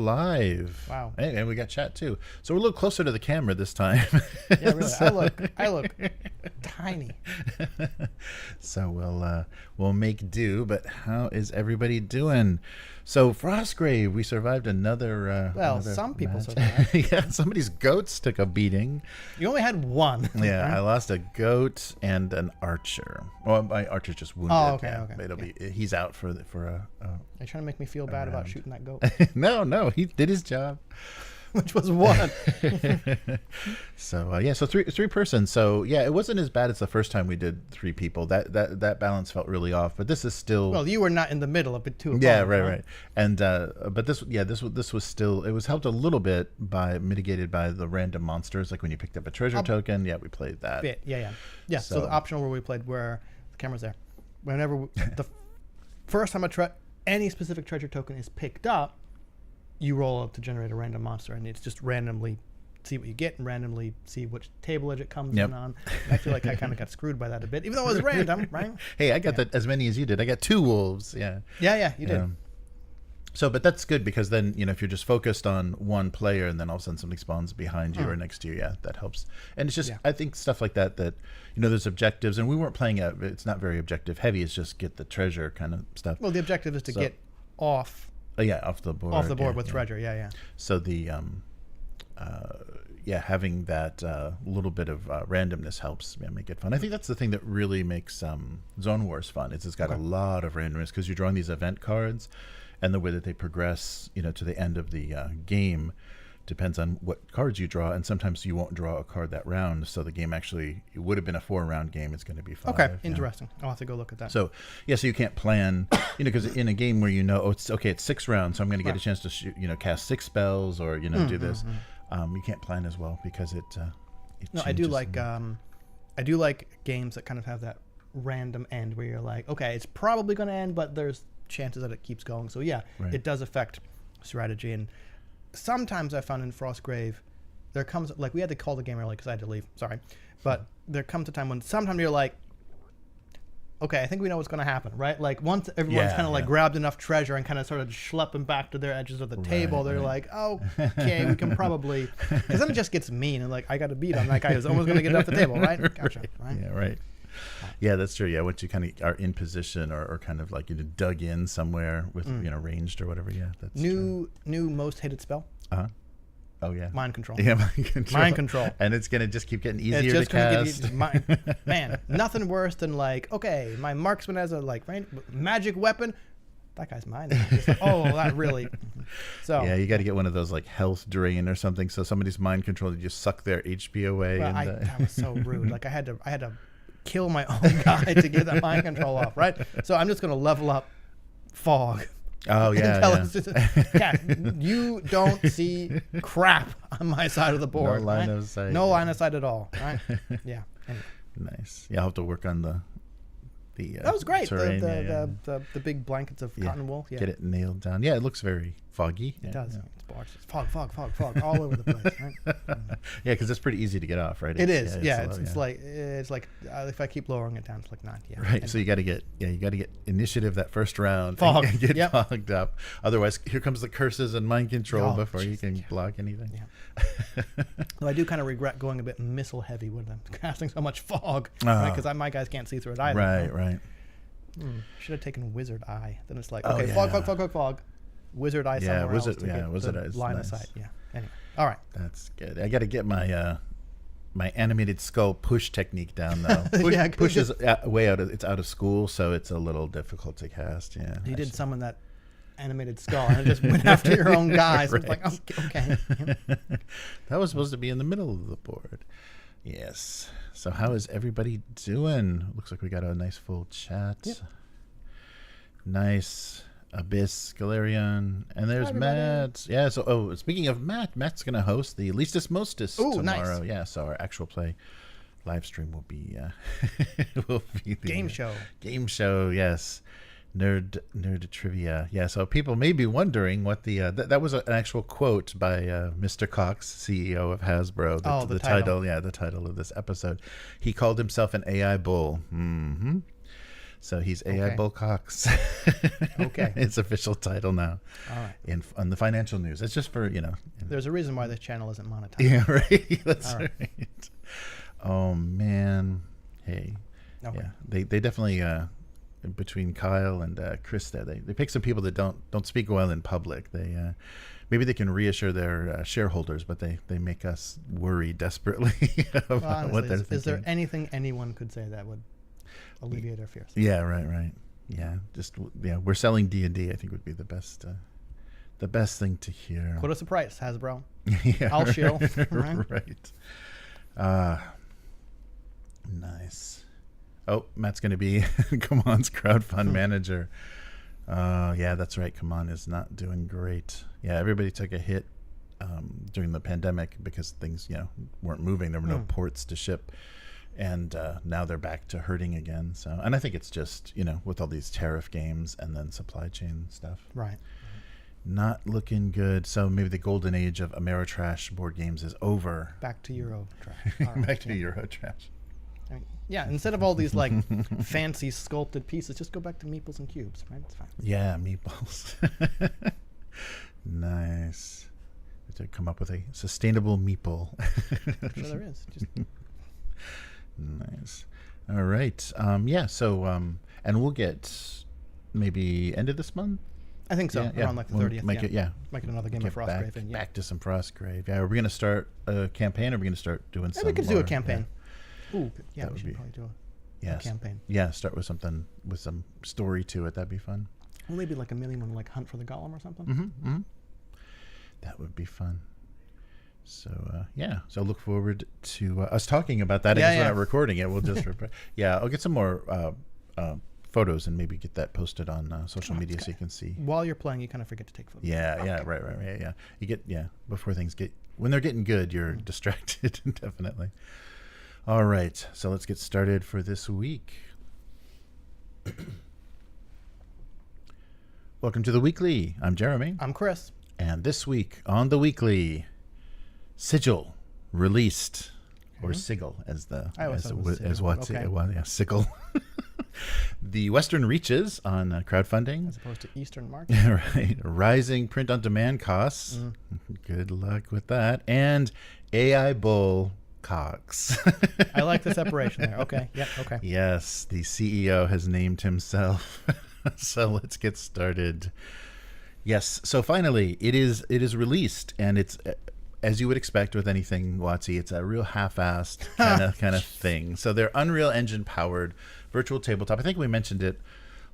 live. Wow. And we got chat too. So we're a little closer to the camera this time. Yeah, really. I look tiny. So we'll make do. But how is everybody doing? So Frostgrave, we survived another. Some people match. survived. Yeah, somebody's goats took a beating. You only had one. Yeah, right? I lost a goat and an archer. Well, my archer's just wounded. Oh, okay, yeah, okay. It'll be. He's out for a. Are you trying to make me feel bad about shooting that goat? No, he did his job. Which was one. So so three persons. So yeah, it wasn't as bad as the first time we did 3 people. That balance felt really off. But this is still. Well, you were not in the middle of it too. Yeah, right. And but this was still. It was helped a little bit by mitigated by the random monsters. Like when you picked up a treasure token. Yeah, we played that. Yeah. So the optional where we played where the camera's there. Whenever the first time any specific treasure token is picked up, you roll up to generate a random monster, and it's just randomly see what you get and randomly see which table edge it comes in on. And I feel like I kind of got screwed by that a bit, even though it was random, right? Hey, I got that as many as you did. I got 2 wolves. Yeah, you did. So, but that's good because then, if you're just focused on one player and then all of a sudden something spawns behind you or next to you, that helps. And it's just, I think stuff like that, there's objectives, and we weren't playing it's not very objective heavy. It's just get the treasure kind of stuff. Well, the objective is to get off. Off the board. With treasure. Yeah. So the, having that little bit of randomness helps make it fun. I think that's the thing that really makes Zone Wars fun. It's got a lot of randomness because you're drawing these event cards, and the way that they progress, to the end of the game depends on what cards you draw, and sometimes you won't draw a card that round. So the game it would have been a 4-round game. It's going to be 5. Okay, interesting. I'll have to go look at that. So so you can't plan, because in a game where it's 6 rounds, so I'm going to get a chance to shoot, cast 6 spells or do this. You can't plan as well because it I do like games that kind of have that random end where you're like, okay, it's probably going to end, but there's chances that it keeps going. So it does affect strategy. And sometimes I found in Frostgrave, there comes, like, we had to call the game early because I had to leave, sorry, but there comes a time when sometimes you're like, okay, I think we know what's going to happen, right? Like, once everyone's kind of like grabbed enough treasure and kind of started schlepping back to their edges of the table, they're like, oh, okay, we can probably, because then it just gets mean and like, I got to beat on that guy who's almost going to get off the table, right? Gotcha, right? Yeah, right. Yeah, that's true. Yeah, once you kind of are in position or kind of like dug in somewhere with ranged or whatever. Yeah, that's new most hated spell. Oh yeah, mind control. Yeah, mind control. And it's gonna just keep getting easier to cast. Man, nothing worse than like, okay, my marksman has a magic weapon. That guy's mine. Like, oh, that really. So yeah, you got to get one of those like health drain or something. So somebody's mind control, you just suck their HP away. Well, that was so rude. Like I had to kill my own guy to get that mind control off, right? So I'm just going to level up fog. Oh, yeah. You don't see crap on my side of the board. No line of sight. No line of sight at all, right? Yeah. Anyway. Nice. Yeah, I'll have to work on the that was great. Terrain, the big blankets of cotton wool. Yeah. Get it nailed down. Yeah, it looks very foggy. It does. Yeah. It's fog all over the place. Right? Yeah, because it's pretty easy to get off, right? It is. It's like if I keep lowering it down, it's like 9. Yeah. Right. Anyway. So you got to get initiative that first round. Fog. And get fogged up. Otherwise, here comes the curses and mind control before you can block anything. Yeah. Though I do kind of regret going a bit missile heavy with them, casting so much fog, because my guys can't see through it either. Right. Should have taken Wizard Eye. Then it's like, okay, fog. Wizard Eye somewhere else to get Wizard Eye line of sight. Yeah. Anyway, all right. That's good. I got to get my my animated skull push technique down though. Push is way out. It's out of school, so it's a little difficult to cast. Yeah. You did summon that animated skull and it just went after your own guys. Right. It's like, okay. That was supposed to be in the middle of the board. Yes. So how is everybody doing? Looks like we got a nice full chat. Yep. Nice. Abyss, Galarian, and there's Matt. Yeah, so speaking of Matt's going to host the Leastus Mostus tomorrow. Nice. Yeah, so our actual play live stream will be the game show. Game show, yes. Nerd trivia. Yeah, so people may be wondering what the that was an actual quote by Mr. Cox, CEO of Hasbro. The title. Yeah, the title of this episode. He called himself an AI bull. Mm-hmm. So he's AI Bullcox. Okay. It's official title now. All right. On the financial news. It's just for, There's a reason why this channel isn't monetized. Yeah, right. That's All right. Oh, man. Hey. Okay. Yeah. They definitely, between Kyle and Krista, they pick some people that don't speak well in public. Maybe they can reassure their shareholders, but they make us worry desperately about honestly, what they're thinking. Is there anything anyone could say that would alleviate our fears? Yeah, right. Yeah, we're selling D&D, I think would be the best thing to hear. Quote us a price, Hasbro. Yeah, I'll shill. Right. Nice. Oh, Matt's going to be Kamon's crowdfund manager. Yeah, that's right. Kamon is not doing great. Yeah, everybody took a hit during the pandemic because things, weren't moving. There were no ports to ship. And now they're back to hurting again. So, and I think it's just, with all these tariff games and then supply chain stuff. Right. Not looking good. So maybe the golden age of Ameritrash board games is over. Back to Eurotrash. All right. Back to Eurotrash. I mean, yeah, instead of all these like fancy sculpted pieces, just go back to meeples and cubes, right? It's fine. Yeah, meatballs. Nice. To come up with a sustainable meeple. I'm sure there is. Just nice. All right. So and we'll get maybe end of this month. I think so. Around like the 30th. Make it another game of Frostgrave. Back to some Frostgrave. Yeah. Are we going to start a campaign? Or are we going to start doing some? We could do a campaign. Yeah. Ooh, yeah, we should probably do a campaign. Yeah, start with something with some story to it. That'd be fun. Well, maybe like a $1,000,000 like Hunt for the Golem or something. Mm-hmm. That would be fun. So so look forward to us talking about that. I guess we're not recording it. We'll just I'll get some more photos and maybe get that posted on social media so you can see. While you're playing, you kind of forget to take photos. Right. Yeah, you get before things when they're getting good, you're distracted. Definitely. All right, so let's get started for this week. Welcome to the Weekly. I'm Jeremy. I'm Chris. And this week on the Weekly, Sigil released, or Sigil as Sigil. The Western Reaches on crowdfunding. As opposed to Eastern March. Right. Rising print on demand costs. Good luck with that. And AI Bull Cox. I like the separation there. Okay. Yep. Okay. Yes, the CEO has named himself. So let's get started. Yes. So finally, it is released, and it's as you would expect with anything WotC. It's a real half-assed kind of thing. So they're Unreal Engine powered virtual tabletop. I think we mentioned it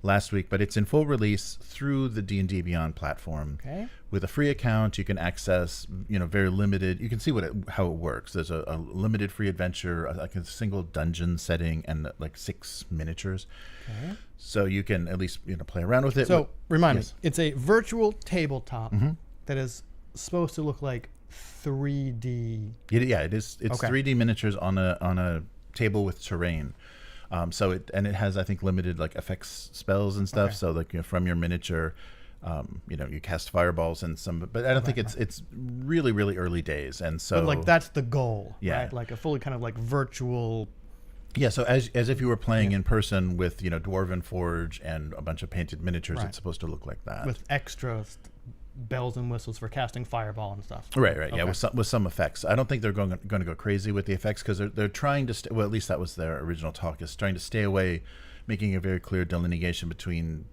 last week, but it's in full release through the D&D Beyond platform. Okay. With a free account, you can access, very limited. You can see how it works. There's a limited free adventure, like a single dungeon setting, and like 6 miniatures. Okay. So you can at least play around with it. So remind me, it's a virtual tabletop that is supposed to look like 3D. It is. It's 3D miniatures on a table with terrain. So it has, I think, limited like effects spells and stuff. Okay. So like from your miniature, you cast fireballs and some, but I don't think it's really, really early days. And so, but like that's the goal, right? Like a fully kind of like virtual. Yeah. So as if you were playing in person with Dwarven Forge and a bunch of painted miniatures, it's supposed to look like that with extra bells and whistles for casting fireball and stuff. Right. Okay. Yeah, with some effects. I don't think they're going to go crazy with the effects because they're trying to well, at least that was their original talk, is trying to stay away, making a very clear delineation between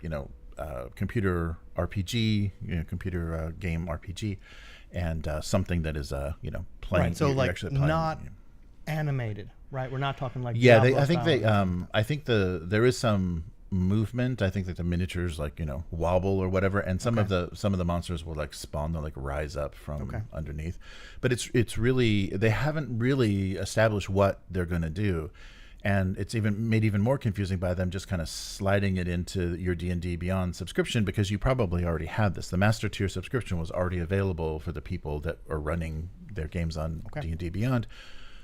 computer RPG, computer game RPG, and something that is playing. Right. So like not animated, right? We're not talking like I think there is some movement. I think that the miniatures wobble or whatever, and some of the monsters will like spawn, they'll like rise up from underneath. But it's really, they haven't really established what they're going to do, and it's even made even more confusing by them just kind of sliding it into your D&D Beyond subscription, because you probably already had this. The master tier subscription was already available for the people that are running their games on D&D Beyond.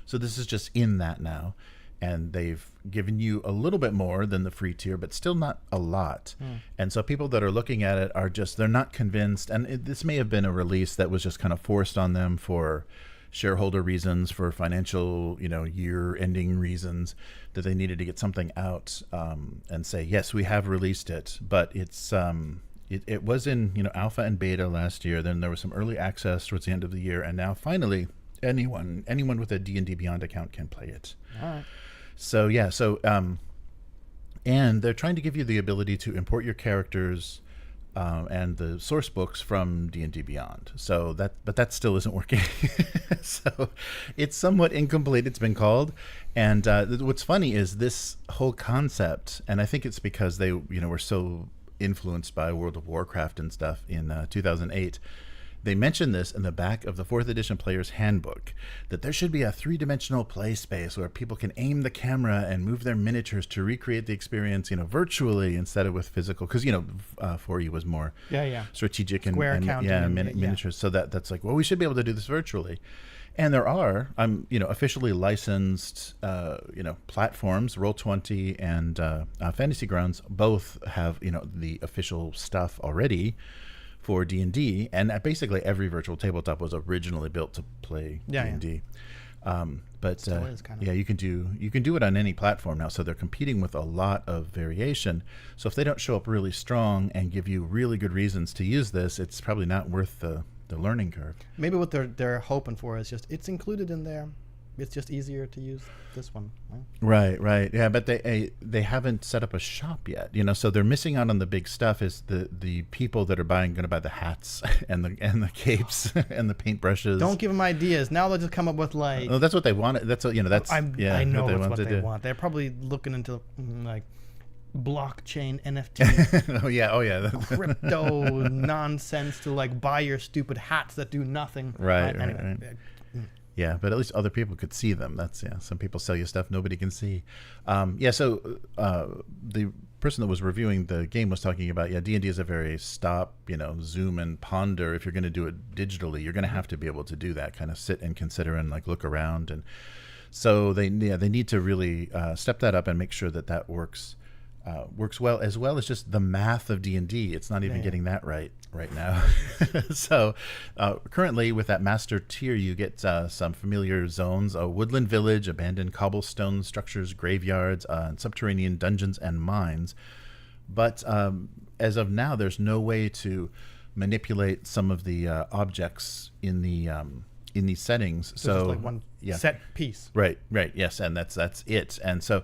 So this is just in that now. And they've given you a little bit more than the free tier, but still not a lot. And so people that are looking at it are they're not convinced. And this may have been a release that was just kind of forced on them for shareholder reasons, for financial, year-ending reasons, that they needed to get something out and say, yes, we have released it, but it's it was in alpha and beta last year. Then there was some early access towards the end of the year, and now finally anyone with a D&D Beyond account can play it. All right. So yeah, and they're trying to give you the ability to import your characters and the source books from D&D Beyond. But that still isn't working. So it's somewhat incomplete, it's been called. And what's funny is this whole concept, and I think it's because they were so influenced by World of Warcraft and stuff in 2008. They mentioned this in the back of the 4th edition player's handbook, that there should be a 3-dimensional play space where people can aim the camera and move their miniatures to recreate the experience, virtually instead of with physical. Because 4E was more strategic and miniatures. So that's like, well, we should be able to do this virtually. And there are, officially licensed, platforms. Roll20 and Fantasy Grounds both have, the official stuff already for D&D, and basically every virtual tabletop was originally built to play D&D. But still is kind of. You can do it on any platform now. So they're competing with a lot of variation. So if they don't show up really strong and give you really good reasons to use this, it's probably not worth the learning curve. Maybe what they're hoping for is just it's included in there. It's just easier to use this one. Right. Yeah, but they haven't set up a shop yet. So they're missing out on the big stuff. Is the people that are going to buy the hats and the capes and the paintbrushes. Don't give them ideas. Now they'll just come up with like. Oh, that's what they want. That's what I know that's what they want. They're probably looking into like blockchain NFT. oh yeah. Crypto nonsense to like buy your stupid hats that do nothing. Right. Yeah, but at least other people could see them. Some people sell you stuff nobody can see. So the person that was reviewing the game was talking about, D&D is a very stop, zoom and ponder. If you're going to do it digitally, you're going to have to be able to do that, kind of sit and consider and like look around. And so they need to really step that up and make sure that works well as just the math of D&D. It's not even getting that right now. So currently with that master tier, you get some familiar zones: a woodland village, abandoned cobblestone structures, graveyards, and subterranean dungeons and mines. But as of now, there's no way to manipulate some of the objects in these settings. So just like one set piece. Right. Yes, and that's it. And so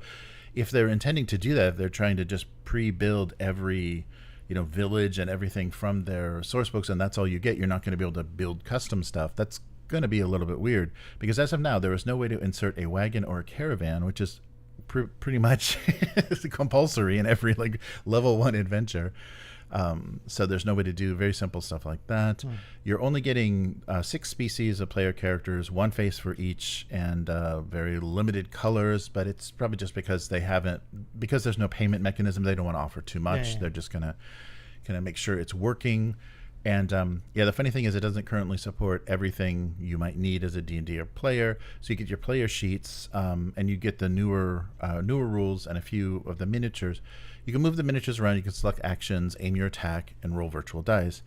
if they're intending to do that, if they're trying to just pre-build every village and everything from their source books, and that's all you get, you're not going to be able to build custom stuff. That's going to be a little bit weird, because as of now, there is no way to insert a wagon or a caravan, which is pretty much compulsory in every like level 1 adventure. So there's no way to do very simple stuff like that. You're only getting 6 species of player characters, 1 face for each, and very limited colors. But it's probably just because there's no payment mechanism. They don't want to offer too much. They're just gonna make sure it's working. And the funny thing is, it doesn't currently support everything you might need as a D&D player. So you get your player sheets, and you get the newer rules and a few of the miniatures. You can move the miniatures around. You can select actions, aim your attack, and roll virtual dice.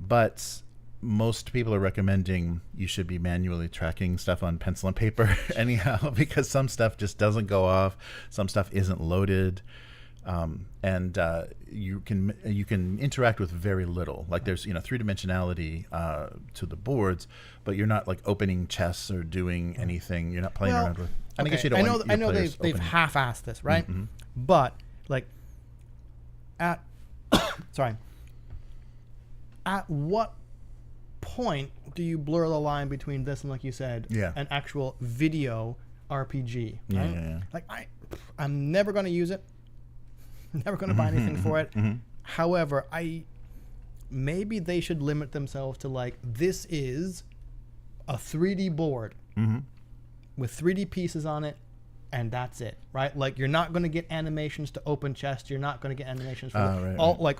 But most people are recommending you should be manually tracking stuff on pencil and paper anyhow, because some stuff just doesn't go off. Some stuff isn't loaded. And you can interact with very little. Like there's 3-dimensionality to the boards, but you're not like opening chests or doing anything. You're not playing around with. And I guess you don't. I know they've half-assed this, right? Mm-hmm. But like at what point do you blur the line between this and, like you said, an actual video RPG? Right? Yeah. Like I'm never going to use it. Never going to buy anything for it. However, maybe they should limit themselves to like, this is a 3D board with 3D pieces on it, and that's it, right? Like you're not going to get animations to open chests. You're not going to get animations for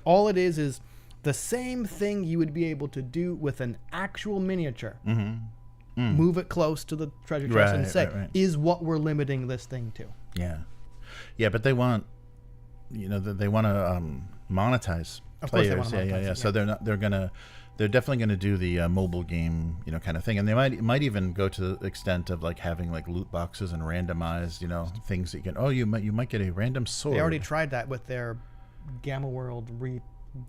all it is the same thing you would be able to do with an actual miniature. Move it close to the treasure chest and say, is what we're limiting this thing to. Yeah, but they want. They want to monetize players. Yeah. So they're they're definitely going to do the mobile game, kind of thing, and they might even go to the extent of like having like loot boxes and randomized, things that you can. Oh, you might get a random sword. They already tried that with their Gamma World thing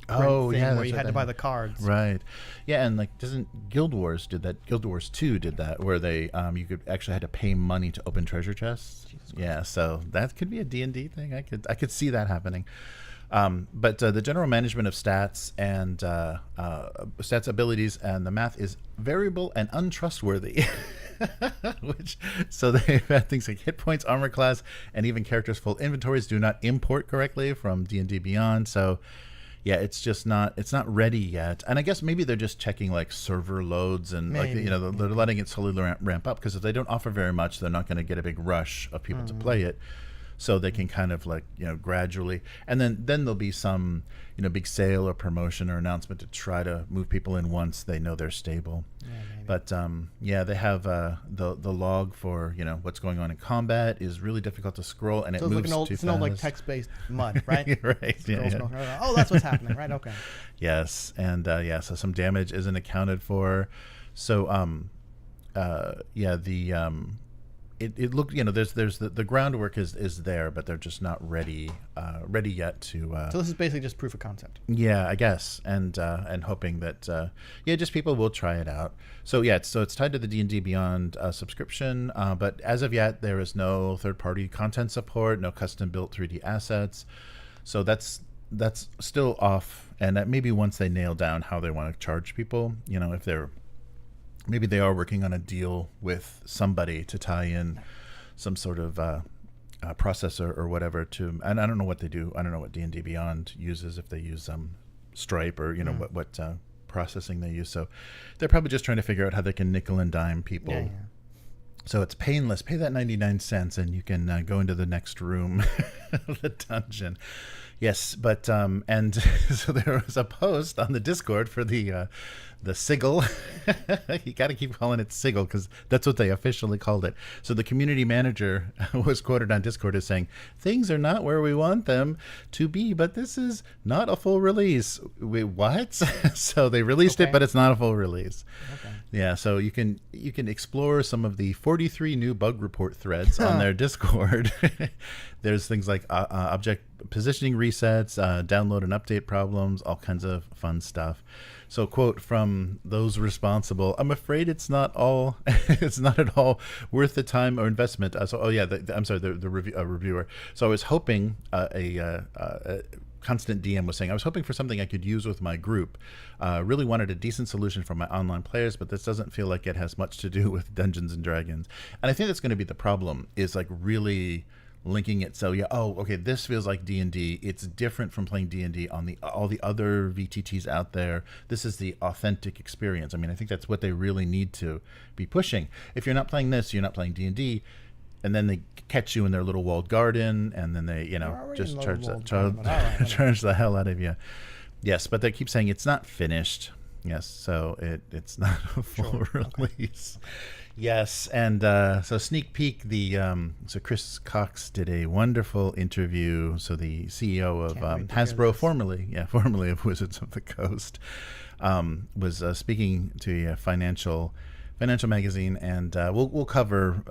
yeah, where you had to buy the cards. Right. Yeah, and like doesn't Guild Wars did that? Guild Wars 2 did that, where they you could actually had to pay money to open treasure chests. Yeah, so that could be a D&D thing. I could see that happening. But the general management of stats and stats abilities and the math is variable and untrustworthy. So they've had things like hit points, armor class, and even characters' full inventories do not import correctly from D&D Beyond. So yeah, it's not ready yet. And I guess maybe they're just checking like server loads and they're letting it slowly ramp up, because if they don't offer very much, they're not going to get a big rush of people to play it. So they can kind of like, gradually, and then there'll be some, big sale or promotion or announcement to try to move people in once they know they're stable. Yeah, but they have the log for, what's going on in combat is really difficult to scroll, and it moves too fast. It's an old like text-based MUD, right? Right. Scroll. Oh, that's what's happening, right? Okay. Yes, and so some damage isn't accounted for. So It looked, there's the groundwork is there, but they're just not ready yet to. So this is basically just proof of concept. Yeah, I guess, and hoping that just people will try it out. So it's tied to the D&D Beyond subscription, but as of yet there is no third-party content support, no custom-built 3D assets. So that's still off, and that maybe once they nail down how they want to charge people, if they're. Maybe they are working on a deal with somebody to tie in some sort of processor or whatever to, and I don't know what they do. I don't know what D&D Beyond uses, if they use Stripe or what processing they use. So they're probably just trying to figure out how they can nickel and dime people. Yeah. So it's painless. Pay that 99 cents and you can go into the next room of the dungeon. Yes, but and so there was a post on the Discord for the Sigil. You got to keep calling it Sigil because that's what they officially called it. So the community manager was quoted on Discord as saying, "Things are not where we want them to be, but this is not a full release." Wait, what? So they released it, but it's not a full release. Okay. Yeah, so you can explore some of the 43 new bug report threads on their Discord. There's things like object positioning resets, download and update problems, all kinds of fun stuff. So, quote from those responsible: "I'm afraid it's not at all worth the time or investment." The reviewer. So I was hoping a Constant DM was saying, I was hoping for something I could use with my group. Really wanted a decent solution for my online players, but this doesn't feel like it has much to do with Dungeons and Dragons. And I think that's going to be the problem, is like really linking it. So this feels like D&D. It's different from playing D&D on all the other VTTs out there. This is the authentic experience. I mean, I think that's what they really need to be pushing. If you're not playing this, you're not playing D&D. And then they catch you in their little walled garden, and then they, just charge the hell out of you. Yes, but they keep saying it's not finished. Yes, so it's not a full release. Okay. Yes, and so sneak peek. So Chris Cox did a wonderful interview. So the CEO of Hasbro, formerly of Wizards of the Coast, was speaking to a financial magazine, and we'll cover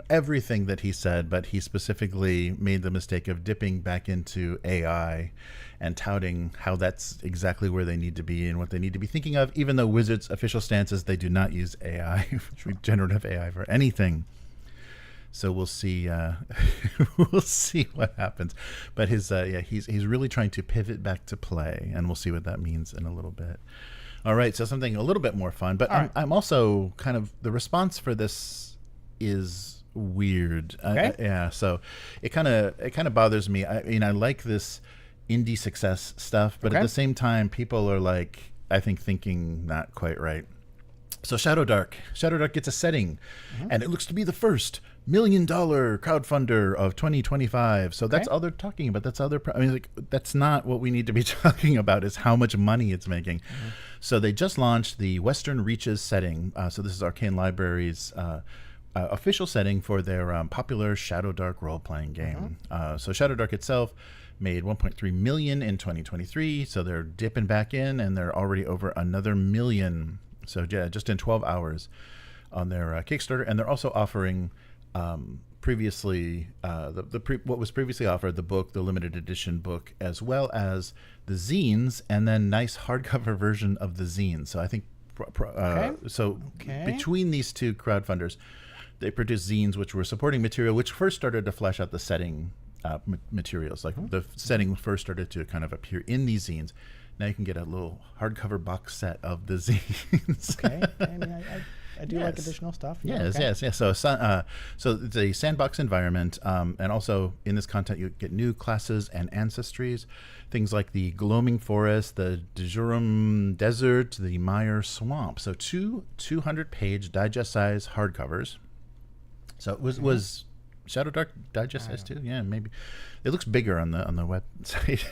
everything that he said, but he specifically made the mistake of dipping back into AI and touting how that's exactly where they need to be and what they need to be thinking of, even though Wizards' official stance is they do not use AI, generative AI, for anything. So we'll see. We'll see what happens. But he's really trying to pivot back to play, and we'll see what that means in a little bit. All right, so something a little bit more fun, but I'm also kind of, the response for this is weird. Okay. So it kind of bothers me. I mean, I like this indie success stuff, but at the same time, people are like, I think, thinking not quite right. So Shadowdark gets a setting, and it looks to be the first $1 million crowdfunder of 2025. So that's all they're talking about. That's not what we need to be talking about, is how much money it's making. So they just launched the Western Reaches setting. So this is Arcane Library's official setting for their popular Shadowdark role-playing game. So Shadowdark itself made 1.3 million in 2023. So they're dipping back in, and they're already over another million. So yeah, just in 12 hours on their Kickstarter. And they're also offering previously what was previously offered, the book, the limited edition book, as well as the zines, and then nice hardcover version of the zines. So I think between these two crowdfunders, they produced zines which were supporting material, which first started to flesh out the setting materials. Like the setting first started to kind of appear in these zines. Now you can get a little hardcover box set of the zines. Okay. I mean, I do like additional stuff. Yes. So it's a sandbox environment, and also in this content you get new classes and ancestries, things like the Gloaming Forest, the Dejurum Desert, the Mire Swamp. So two 200-page digest-size hardcovers. So it was Shadow Dark digest size too? Yeah, maybe. It looks bigger on the website.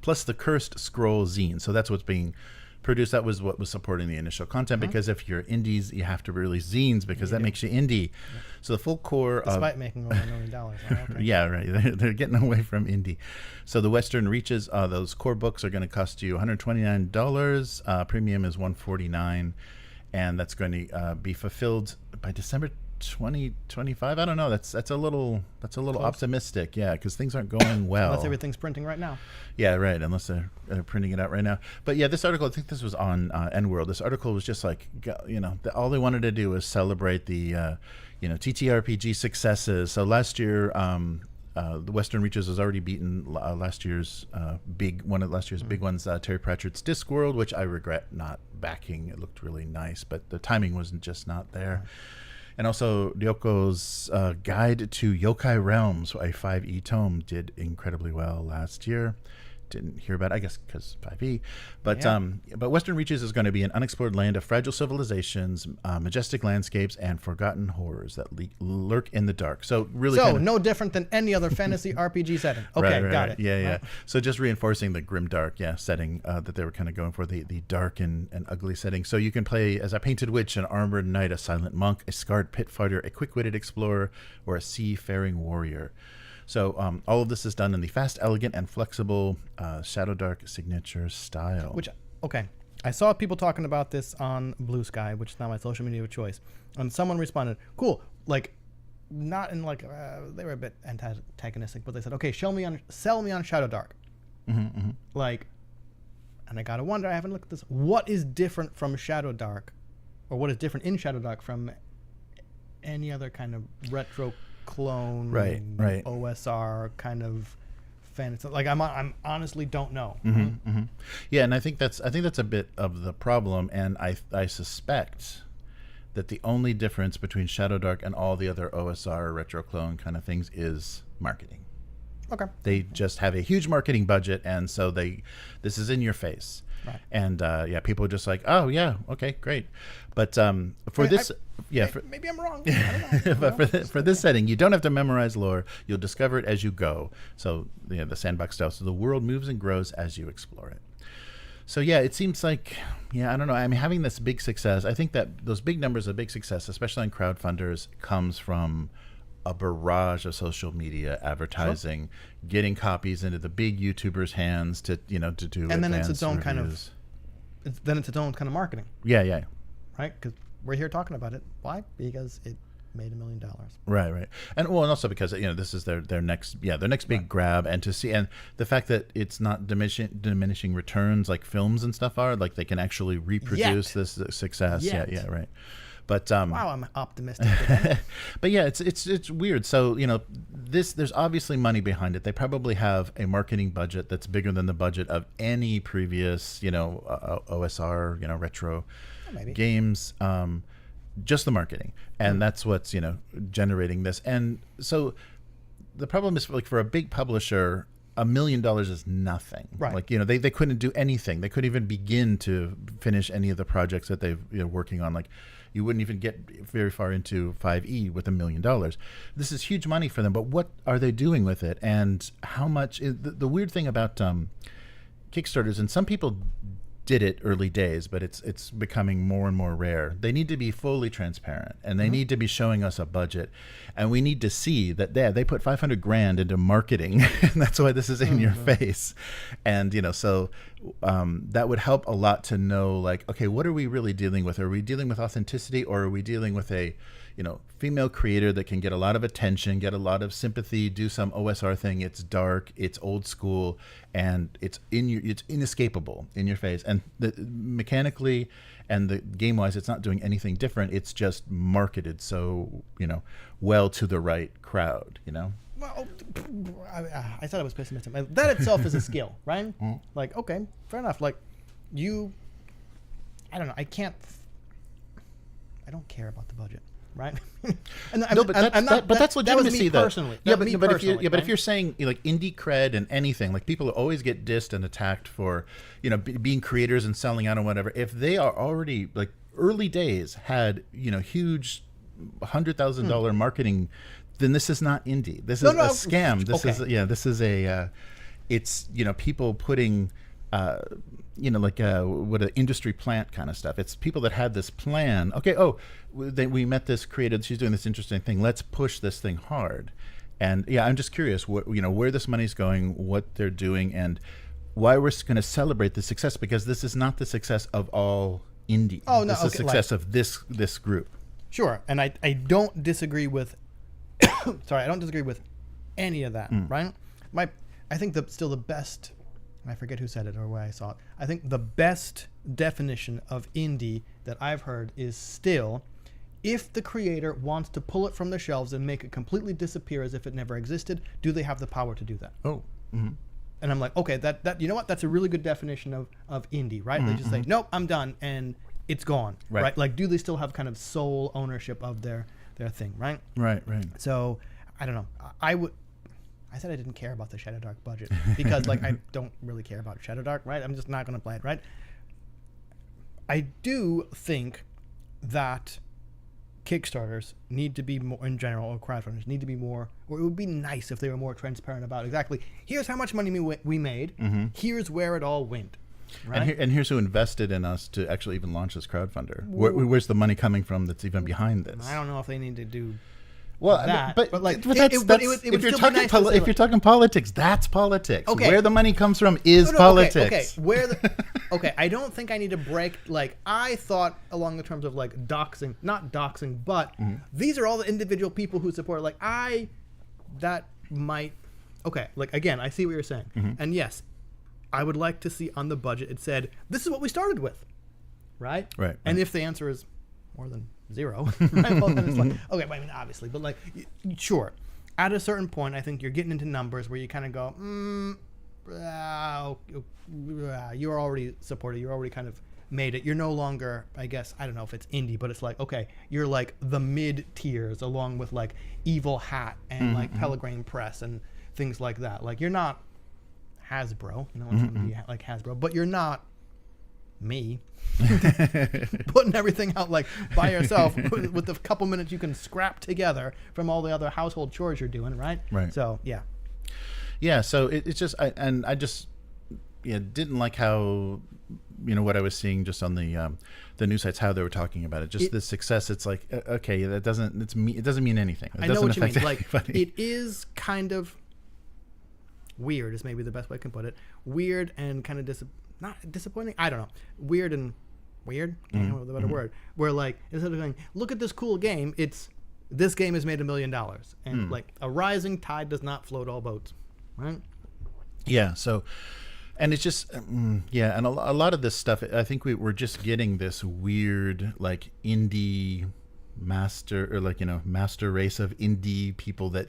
Plus the Cursed Scroll zine. So that's what's being produced. That was what was supporting the initial content, because if you're indies, you have to release zines because that makes you indie. Yeah. So the full core despite making over $1 million. Okay. Yeah, right. They're getting away from indie. So the Western Reaches, those core books are going to cost you $129. Premium is $149, and that's going to be fulfilled by December 2025. I don't know. That's a little close. Optimistic. Yeah, because things aren't going well. Unless everything's printing right now. Yeah, right. Unless they're printing it out right now. But yeah, this article, I think this was on N-World. This article was just like, all they wanted to do was celebrate the TTRPG successes. So last year, the Western Reaches has already beaten last year's big ones, Terry Pratchett's Discworld, which I regret not backing. It looked really nice, but the timing wasn't just not there. And also, Ryoko's Guide to Yokai Realms, a 5e tome, did incredibly well last year. Didn't hear about it, I guess, because 5e. But Western Reaches is going to be an unexplored land of fragile civilizations, majestic landscapes, and forgotten horrors that lurk in the dark. So really, no different than any other fantasy RPG setting. Okay, got it. Yeah. So just reinforcing the grimdark, setting that they were kind of going for, the dark and ugly setting. So you can play as a painted witch, an armored knight, a silent monk, a scarred pit fighter, a quick-witted explorer, or a seafaring warrior. So all of this is done in the fast, elegant, and flexible Shadow Dark signature style. I saw people talking about this on Blue Sky, which is not my social media of choice, and someone responded, "Cool." Like, not in they were a bit antagonistic, but they said, "Okay, sell me on Shadow Dark." Mm-hmm. Like, and I gotta wonder. I haven't looked at this. What is different from Shadow Dark, or what is different in Shadow Dark from any other kind of retro clone, right, OSR kind of fantasy? Like, I'm honestly don't know. Mm-hmm. Yeah, and I think that's a bit of the problem, and I suspect that the only difference between Shadow Dark and all the other OSR retro clone kind of things is marketing. Okay. They just have a huge marketing budget, and so this is in your face. Right. And people are just like, oh yeah, okay, great. But maybe I'm wrong. I don't know. But for this setting, you don't have to memorize lore. You'll discover it as you go. So the sandbox style. So the world moves and grows as you explore it. So yeah, it seems like, I don't know. I mean, having this big success, I think that those big numbers of big success, especially on crowdfunders, comes from a barrage of social media advertising, getting copies into the big YouTubers' hands to do. And then it's its own kind of. Then it's its own kind of marketing. Yeah. Right, because we're here talking about it. Why? Because it made $1 million. Right, and also because this is their next big grab, and to see, and the fact that it's not diminishing returns like films and stuff are, like they can actually reproduce this success. Yet. Yeah, right. But wow, I'm optimistic. But yeah, it's weird. So there's obviously money behind it. They probably have a marketing budget that's bigger than the budget of any previous OSR retro games. Just the marketing, and that's what's generating this. And so the problem is, like, for a big publisher, $1 million is nothing. Right. Like, they couldn't do anything. They couldn't even begin to finish any of the projects that they've working on. Like, you wouldn't even get very far into 5e with $1 million. This is huge money for them, but what are they doing with it? And how much is the weird thing about Kickstarters, and some people did it early days, but it's becoming more and more rare. They need to be fully transparent, and they need to be showing us a budget, and we need to see that they put $500,000 into marketing, and that's why this is in your face. And so that would help a lot to know, like, okay, what are we really dealing with? Are we dealing with authenticity, or are we dealing with a female creator that can get a lot of attention, get a lot of sympathy, do some OSR thing? It's dark, it's old school, and it's inescapable in your face. And mechanically and the game wise, it's not doing anything different. It's just marketed so well to the right crowd. Well, I thought it was pessimistic. That itself is a skill, right? Like, okay, fair enough. Like, I don't know. I don't care about the budget. Right? But that's legitimacy. That was me personally. But if you're saying like indie cred and anything, like people always get dissed and attacked for being creators and selling out and whatever. If they are already like early days had huge $100,000 marketing, then this is not indie. This is a scam. This is a it's people putting what an industry plant kind of stuff. It's people that had this plan. Okay, we met this creator. She's doing this interesting thing. Let's push this thing hard. And I'm just curious what where this money's going, what they're doing, and why we're going to celebrate the success, because this is not the success of all indie. Oh no, this is the success of this group. Sure, and I don't disagree with. Sorry, I don't disagree with any of that. Right? I think still the best. I forget who said it or where I saw it. I think the best definition of indie that I've heard is still, if the creator wants to pull it from the shelves and make it completely disappear as if it never existed, do they have the power to do that? And I'm like, okay, that you know what? That's a really good definition of indie, right? They just say, nope, I'm done, and it's gone, right? Like, do they still have kind of sole ownership of their thing, right? Right. So, I don't know. I said I didn't care about the Shadow Dark budget because, like, I don't really care about Shadow Dark, right? I'm just not going to play it, right? I do think that Kickstarters need to be more, in general, or crowdfunders need to be more, or it would be nice if they were more transparent about exactly, here's how much money we made, here's where it all went. Right? And here's who invested in us to actually even launch this crowdfunder. Where's the money coming from that's even behind this? I don't know if they need to do... Well, that, but if you're talking politics, that's politics. Okay. Where the money comes from is politics. Okay. I don't think I need to break. Like, I thought along the terms of like doxing, not doxing, but these are all the individual people who support. Like, that might. Okay, like again, I see what you're saying, and yes, I would like to see on the budget it said this is what we started with, right? Right. And if the answer is more than 0, right? Well, then it's like, okay, I mean, obviously, but like, sure. At a certain point, I think you're getting into numbers where you kind of go, you're already supported. You're already kind of made it. You're no longer, I guess, I don't know if it's indie, but it's like, okay, you're like the mid tiers along with like Evil Hat and like Pellegrin Press and things like that. Like, you're not Hasbro. No one's going to be like Hasbro, but you're not me putting everything out like by yourself with the couple minutes you can scrap together from all the other household chores you're doing, right? So so it's just I just didn't like how what I was seeing just on the news sites, how they were talking about it, just the success. It's like, okay, it doesn't mean anything. I know what you mean. Like, it is kind of weird is maybe the best way I can put it. Weird and kind of not disappointing. I don't know. Weird. I don't know the better word. Where like, instead of going, look at this cool game, it's this game has made $1 million, and like a rising tide does not float all boats, right? Yeah. So, and it's just and a lot of this stuff. I think we're just getting this weird like indie master, or like master race of indie people that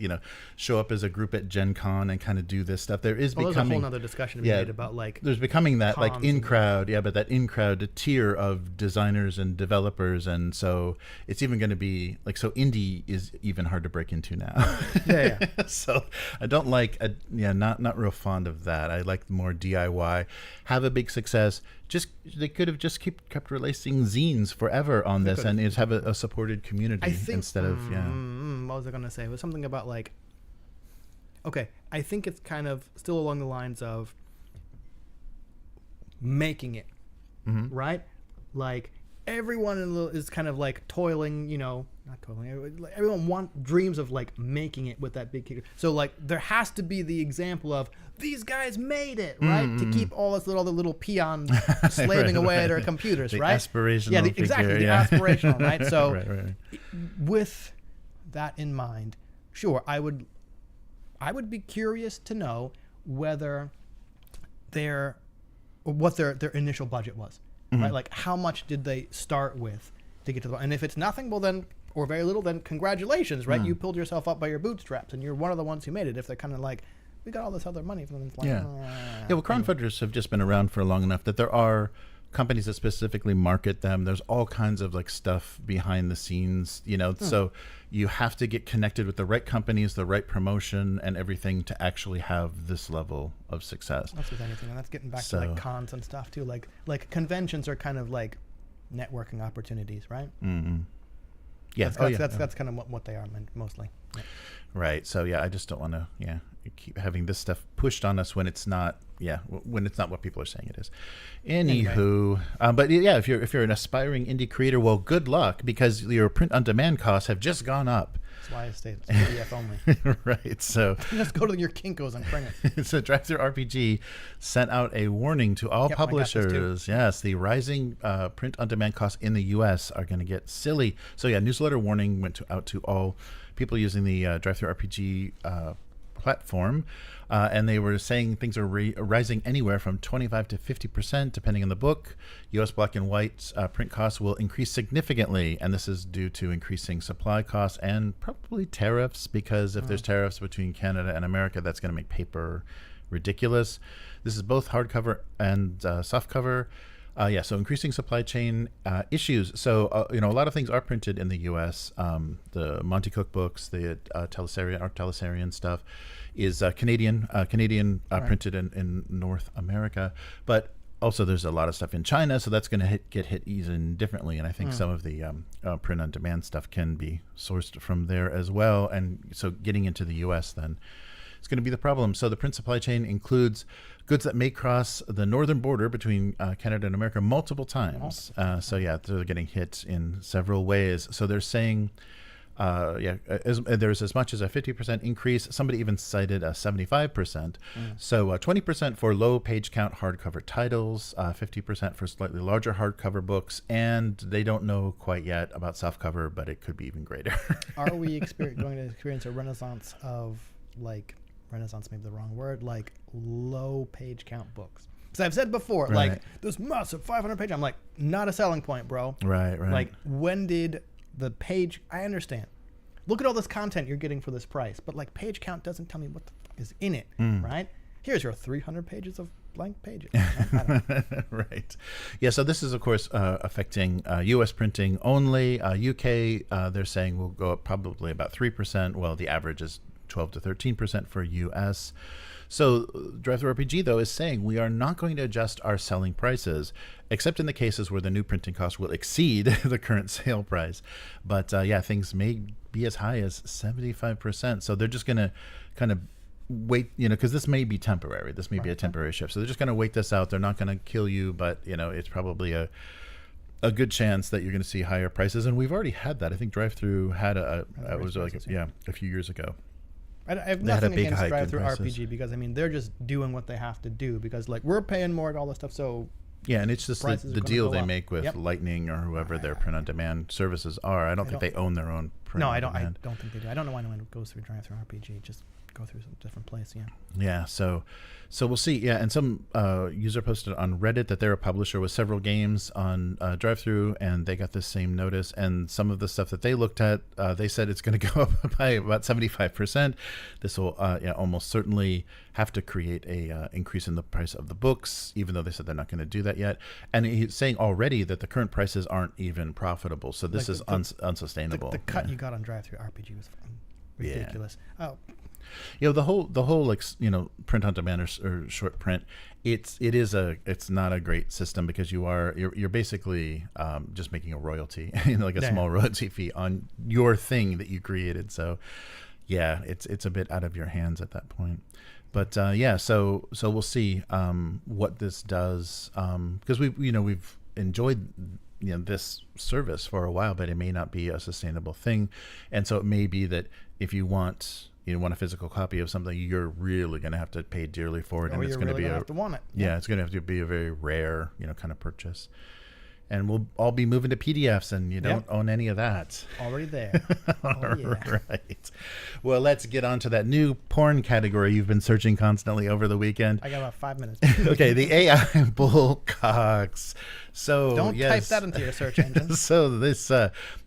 show up as a group at Gen Con and kind of do this stuff. There is becoming there's a whole nother discussion to be made about like there's becoming that like in crowd, but that in crowd tier of designers and developers, and so it's even going to be like, so indie is even hard to break into now. So I don't like not real fond of that. I like more DIY, have a big success. They could have just kept releasing zines forever on this, and have a supported community instead of what was I going to say? It was something about like, okay, I think it's kind of still along the lines of making it right? Like everyone is kind of like toiling, not toiling. Everyone dreams of like making it with that big Kickstarter. So like there has to be the example of these guys made it, right? To keep all the little peons slaving away at their computers, the right? Aspirational Exactly, the aspirational, right? So with that in mind, sure, I would be curious to know whether what their initial budget was, right? Like how much did they start with to get to the, and if it's nothing, well then, or very little, then congratulations, right? You pulled yourself up by your bootstraps and you're one of the ones who made it. If they're kind of like, we got all this other money from them. Like, well, crowdfunders have just been around for long enough that there are companies that specifically market them. There's all kinds of like stuff behind the scenes, so you have to get connected with the right companies, the right promotion and everything to actually have this level of success. That's with anything. And that's getting back to like cons and stuff too. Like conventions are kind of like networking opportunities, right? Yeah. That's kind of what they are mostly. Yeah. Right. So I just don't want to keep having this stuff pushed on us when it's not when it's not what people are saying it is. Anywho, but if you're an aspiring indie creator, well, good luck, because your print on demand costs have just gone up. That's why I stayed PDF only. Right. So just go to your Kinkos and bring it. So DriveThruRPG sent out a warning to all publishers. Yes, the rising print on demand costs in the US are going to get silly. So newsletter warning went out to all people using the DriveThruRPG platform, and they were saying things are rising anywhere from 25 to 50% depending on the book. US black and white print costs will increase significantly, and this is due to increasing supply costs and probably tariffs, because if there's tariffs between Canada and America, that's going to make paper ridiculous. This is both hardcover and softcover. So increasing supply chain issues. So, a lot of things are printed in the U.S. The Monty Cook books, the Talesarian stuff is Canadian printed in North America. But also there's a lot of stuff in China, so that's going to get hit even differently. And I think some of the print-on-demand stuff can be sourced from there as well. And so getting into the U.S. then it's going to be the problem. So the print supply chain includes goods that may cross the northern border between Canada and America multiple times. They're getting hit in several ways. So they're saying, there's as much as a 50% increase. Somebody even cited a 75%. So 20% for low page count hardcover titles, 50% for slightly larger hardcover books, and they don't know quite yet about softcover, but it could be even greater. Are we going to experience a renaissance of Renaissance may be the wrong word, like low page count books? Because I've said before, like this massive 500 page, I'm like, not a selling point, bro. Right. Like, when did the page? I understand. Look at all this content you're getting for this price, but like page count doesn't tell me what the fuck is in it, right? Here's your 300 pages of blank pages. Right. Yeah. So this is, of course, affecting U.S. printing only. UK, they're saying will go up probably about 3%. Well, the average is 12 to 13% for US. So DriveThruRPG, though, is saying we are not going to adjust our selling prices, except in the cases where the new printing cost will exceed the current sale price. But things may be as high as 75%. So they're just going to kind of wait, because this may be temporary. This may be a temporary shift. So they're just going to wait this out. They're not going to kill you, but it's probably a good chance that you're going to see higher prices. And we've already had that. I think DriveThru had a few years ago. I have nothing against DriveThruRPG, because they're just doing what they have to do, because like we're paying more and all this stuff. So and it's just the deal they make with Lightning or whoever their print-on-demand services are. I don't think they own their own print. No, I don't think they do. I don't know why no one goes through DriveThruRPG. Just go through some different place. So we'll see. And some user posted on Reddit that they're a publisher with several games on DriveThru, and they got this same notice. And some of the stuff that they looked at, they said it's going to go up by about 75%. This will almost certainly have to create a increase in the price of the books, even though they said they're not going to do that yet. And he's saying already that the current prices aren't even profitable. So this is unsustainable. The cut you got on DriveThruRPG was ridiculous. Oh. The whole print on demand or short print, it's not a great system, because you're basically just making a royalty, small royalty fee on your thing that you created. So it's a bit out of your hands at that point. But yeah, so we'll see what this does, because we've enjoyed this service for a while, but it may not be a sustainable thing, and so it may be that if you want a physical copy of something, you're really going to have to pay dearly for it, and it's going to be have to want it. Yeah, it's going to have to be a very rare kind of purchase. And we'll all be moving to PDFs, and you don't own any of that. Already there. Oh, yeah. Right. Well, let's get on to that new porn category you've been searching constantly over the weekend. I got about 5 minutes. Okay, the AI bullcocks. So don't type that into your search engine. So this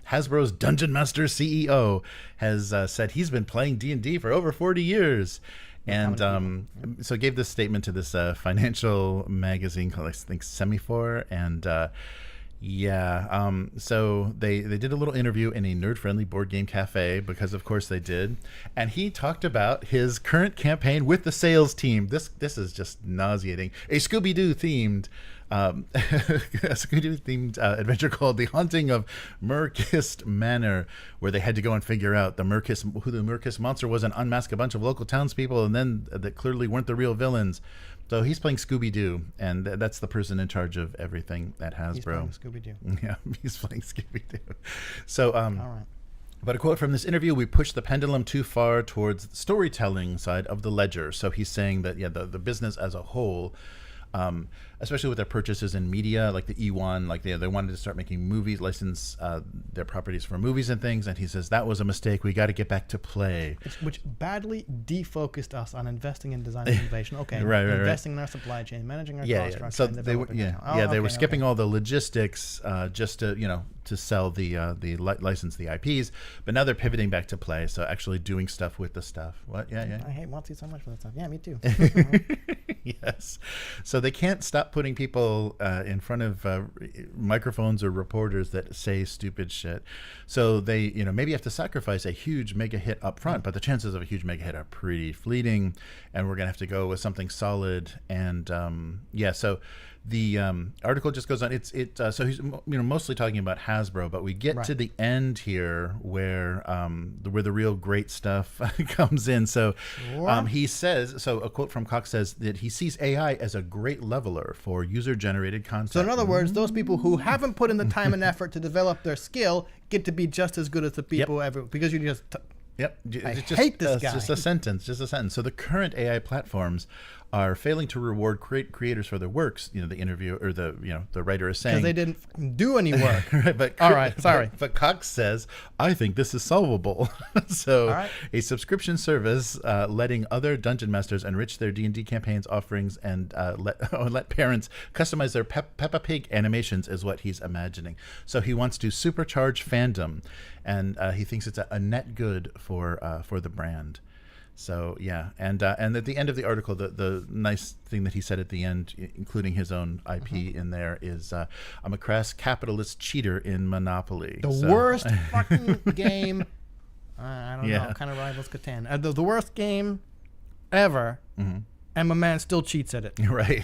Hasbro's Dungeon Master CEO has said he's been playing D&D for over 40 years. And so gave this statement to this financial magazine called, I think, Semaphore. And so they did a little interview in a nerd-friendly board game cafe, because of course they did. And he talked about his current campaign with the sales team. This is just nauseating. A Scooby-Doo themed adventure called The Haunting of Murkist Manor, where they had to go and figure out who the Murkist monster was and unmask a bunch of local townspeople, and then that clearly weren't the real villains. So he's playing Scooby-Doo, and that's the person in charge of everything at Hasbro. He's playing Scooby-Doo. Yeah, he's playing Scooby-Doo. So, all right. But a quote from this interview: "We pushed the pendulum too far towards the storytelling side of the ledger." So he's saying that the business as a whole, especially with their purchases in media, like the E1, like they wanted to start making movies, license their properties for movies and things. And he says that was a mistake. We got to get back to play. Which badly defocused us on investing in design and innovation. Okay, right. Investing in our supply chain, managing our cost structure. So they were, they were skipping all the logistics just to sell the license the IPs, but now they're pivoting back to play. So actually doing stuff with the stuff. What? Yeah. I hate Watsy so much for that stuff. Yeah, me too. Yes. So they can't stop putting people in front of microphones or reporters that say stupid shit. So they, maybe have to sacrifice a huge mega hit up front, but the chances of a huge mega hit are pretty fleeting, and we're going to have to go with something solid. And so the article just goes on. So he's mostly talking about Hasbro, but we get to the end here where the real great stuff comes in. So he says, so a quote from Cox says that he sees AI as a great leveler for user-generated content. So in other words, those people who haven't put in the time and effort to develop their skill get to be just as good as the people because you just. Yep. I hate this guy. Just a sentence. So the current AI platforms are failing to reward creators for their works. The interview or the writer is saying because they didn't do any work. Right, but all right, sorry. But Cox says, I think this is solvable. So a subscription service letting other dungeon masters enrich their D&D campaigns offerings and let parents customize their Peppa Pig animations is what he's imagining. So he wants to supercharge fandom, and he thinks it's a net good for the brand. So and at the end of the article, the nice thing that he said at the end, including his own IP in there, is I'm a crass capitalist cheater in Monopoly. The worst fucking game. I don't know. Kind of rivals Catan. The worst game ever. Mm-hmm. And my man still cheats at it. Right.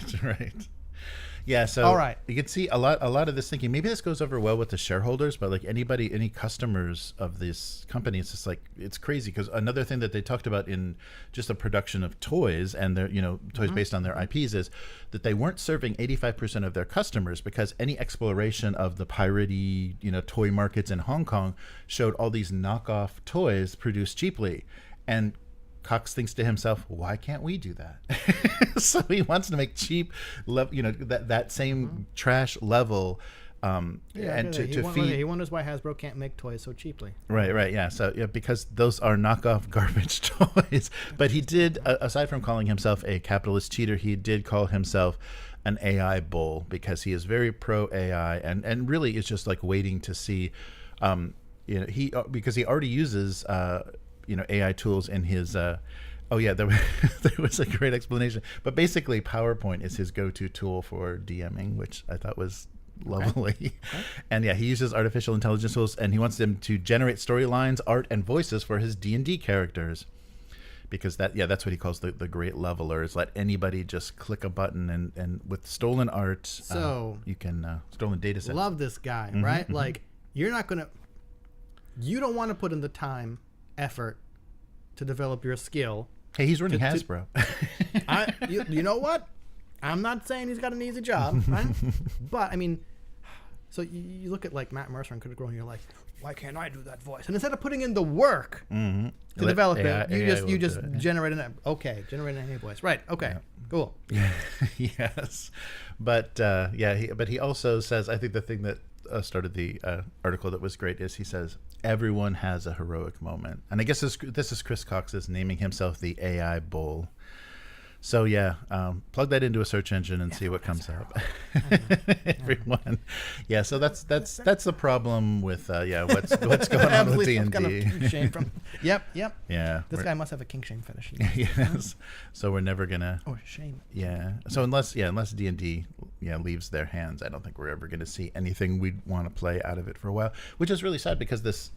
Yeah, so all right. You can see a lot of this thinking. Maybe this goes over well with the shareholders, but like any customers of this company, it's just like it's crazy. Because another thing that they talked about in just the production of toys and their toys based on their IPs is that they weren't serving 85% of their customers, because any exploration of the piratey toy markets in Hong Kong showed all these knockoff toys produced cheaply, and Cox thinks to himself, why can't we do that? So he wants to make cheap, that same trash level, and to feed. He wonders why Hasbro can't make toys so cheaply. Right, yeah. So because those are knockoff garbage toys. But he did, aside from calling himself a capitalist cheater, he did call himself an AI bull, because he is very pro AI and really is just like waiting to see, because he already uses. AI tools in his there was a great explanation, but basically PowerPoint is his go-to tool for DMing, which I thought was lovely. Okay. And he uses artificial intelligence tools, and he wants them to generate storylines, art, and voices for his D&D characters, because that's what he calls the great leveler, is let anybody just click a button and with stolen art, so you can stolen data sets. Love this guy, right? Mm-hmm. Like you don't want to put in the time, effort to develop your skill, Hey, he's running Hasbro. You know what? I'm not saying he's got an easy job, right? But I mean, so you look at like Matt Mercer and Critical Role, and you're like, why can't I do that voice? And instead of putting in the work to develop it, you just generate an AI voice, right? Okay, cool. Yes, but he also says, I think the thing that started the article that was great is he says everyone has a heroic moment, and I guess this is Chris Cox's naming himself the AI Bull. So yeah, plug that into a search engine and see what comes up. Everyone, yeah. So that's the problem with what's going on with D&D. Kind of shame from. Yep. Yeah. This guy must have a kink shame fetish. Yes. So we're never gonna. Oh, shame. Yeah. So unless D&D leaves their hands, I don't think we're ever gonna see anything we'd want to play out of it for a while. Which is really sad because this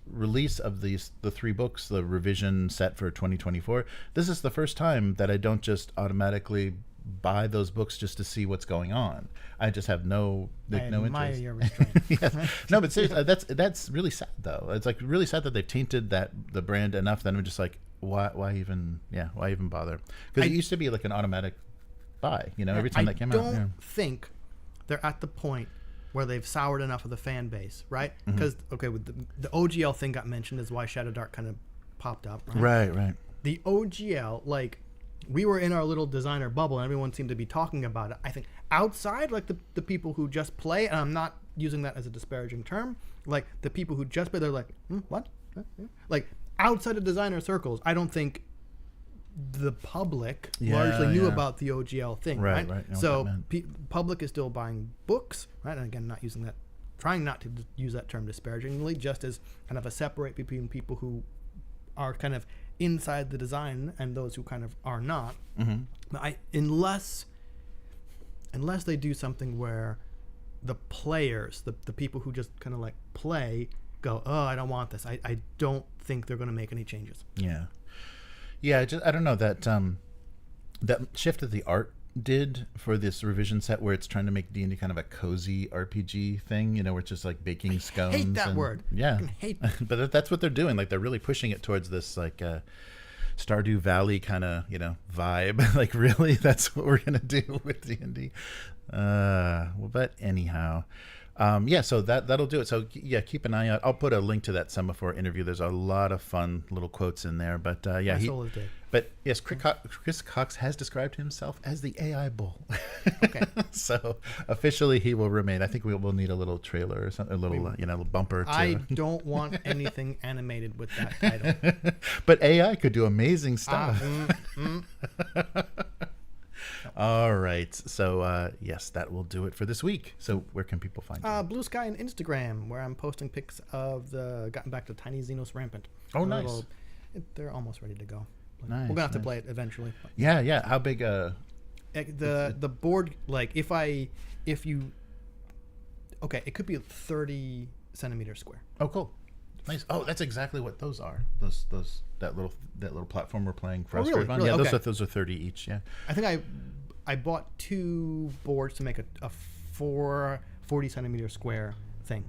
release of the 3 books, the revision set for 2024, this is the first time that I don't just automatically buy those books just to see what's going on. I just have no interest. Your restraint. Yes. No, but seriously, that's really sad though. It's like really sad that they've tainted the brand enough that I'm just like, why even bother? Because it used to be like an automatic buy, every time that came out. I don't think they're at the point where they've soured enough of the fan base, right? Because with the OGL thing got mentioned is why Shadow Dark kind of popped up, right? Right. The OGL, like, we were in our little designer bubble and everyone seemed to be talking about it. I think outside, like the people who just play, and I'm not using that as a disparaging term, like the people who just play, they're like, what? Like outside of designer circles, I don't think the public largely knew about the OGL thing, right? So public is still buying books, right? And again, trying not to use that term disparagingly, just as kind of a separate between people who are kind of inside the design and those who kind of are not. But unless they do something where the players, the people who just kind of like play, go, oh, I don't want this. I don't think they're going to make any changes. Yeah. I don't know that that shift of the art did for this revision set where it's trying to make D&D kind of a cozy RPG thing, where it's just like baking scones. I hate that word. Yeah. But that's what they're doing. Like they're really pushing it towards this like Stardew Valley kind of, vibe. Like really, that's what we're going to do with D&D. But anyhow, so that'll do it. So yeah, keep an eye out. I'll put a link to that Semaphore interview. There's a lot of fun little quotes in there, but My soul is dead. But yes, Chris Cox has described himself as the AI Bull. Okay. So officially he will remain. I think we will need a little trailer or something, a little little bumper. I don't want anything animated with that title. But AI could do amazing stuff. All right. So yes, that will do it for this week. So where can people find you? Blue Sky and Instagram, where I'm posting pics of gotten back to Tiny Xenos Rampant. Oh, nice. They're almost ready to go. Nice, we're gonna have to play it eventually. Yeah. How big? The board, like it could be 30 centimeters square. Oh, cool. Nice. Oh, that's exactly what those are. That little platform we're playing for us. Really? Yeah, okay. those are 30 each. Yeah. I think I bought 2 boards to make a 40 centimeter square thing.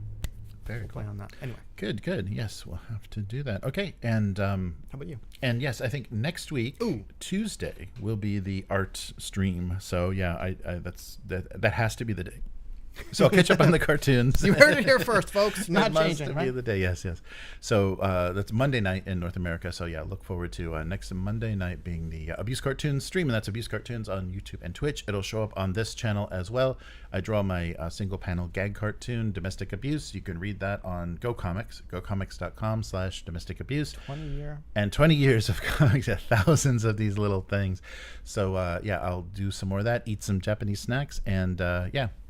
Very play on that. Anyway. Good. Yes, we'll have to do that. Okay. And how about you? And yes, I think next week, Tuesday, will be the art stream. So yeah, that has to be the day. So I'll catch up on the cartoons. You heard it here first, folks. Not changing, right? Right? Be the day. Yes. So that's Monday night in North America. So yeah, look forward to next Monday night being the Abusecartoons stream, and that's Abusecartoons on YouTube and Twitch. It'll show up on this channel as well. I draw my single panel gag cartoon, Domestic Abuse. You can read that on GoComics, gocomics.com/domestic abuse. 20 years of comics, thousands of these little things. So I'll do some more of that, eat some Japanese snacks, and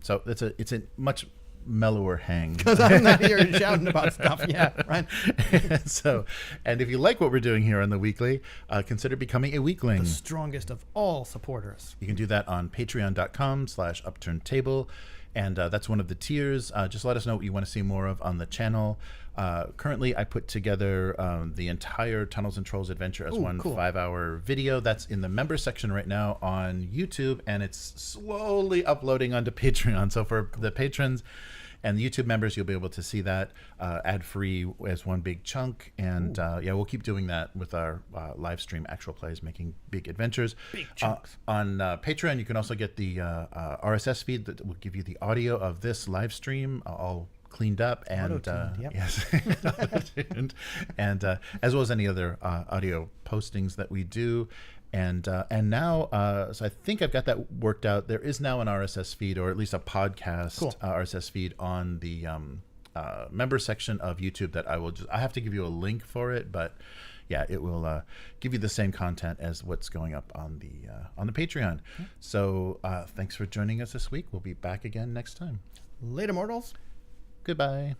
so it's a much mellower hang. Because I'm not here shouting about stuff. Yeah, right. So, and if you like what we're doing here on the weekly, consider becoming a weekling. The strongest of all supporters. You can do that on patreon.com/upturntable. And that's one of the tiers. Just let us know what you want to see more of on the channel. Currently, I put together the entire Tunnels and Trolls adventure as one 5-hour video. That's in the member section right now on YouTube, and it's slowly uploading onto Patreon. So for the patrons, And the YouTube members, you'll be able to see that ad-free as one big chunk. And yeah, we'll keep doing that with our live stream actual plays, making big adventures. Big chunks. On Patreon, you can also get the RSS feed that will give you the audio of this live stream all cleaned up and yep. yes, and as well as any other audio postings that we do. And now, so I think I've got that worked out. There is now an RSS feed, or at least a podcast RSS feed on the member section of YouTube that I have to give you a link for it, but yeah, it will give you the same content as what's going up on the Patreon. Mm-hmm. So thanks for joining us this week. We'll be back again next time. Later, mortals. Goodbye.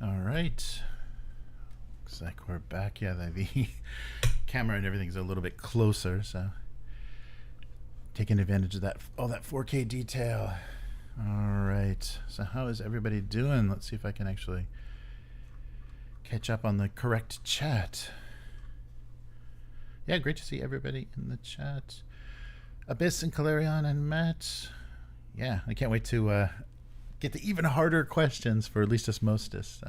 All right. Looks like we're back. Yeah, the camera and everything's a little bit closer, so taking advantage of that, all that 4K detail. All right. So how is everybody doing? Let's see if I can actually catch up on the correct chat. Yeah, great to see everybody in the chat. Abyss and Calerion and Matt. Yeah, I can't wait to get the even harder questions for Listus Mostis.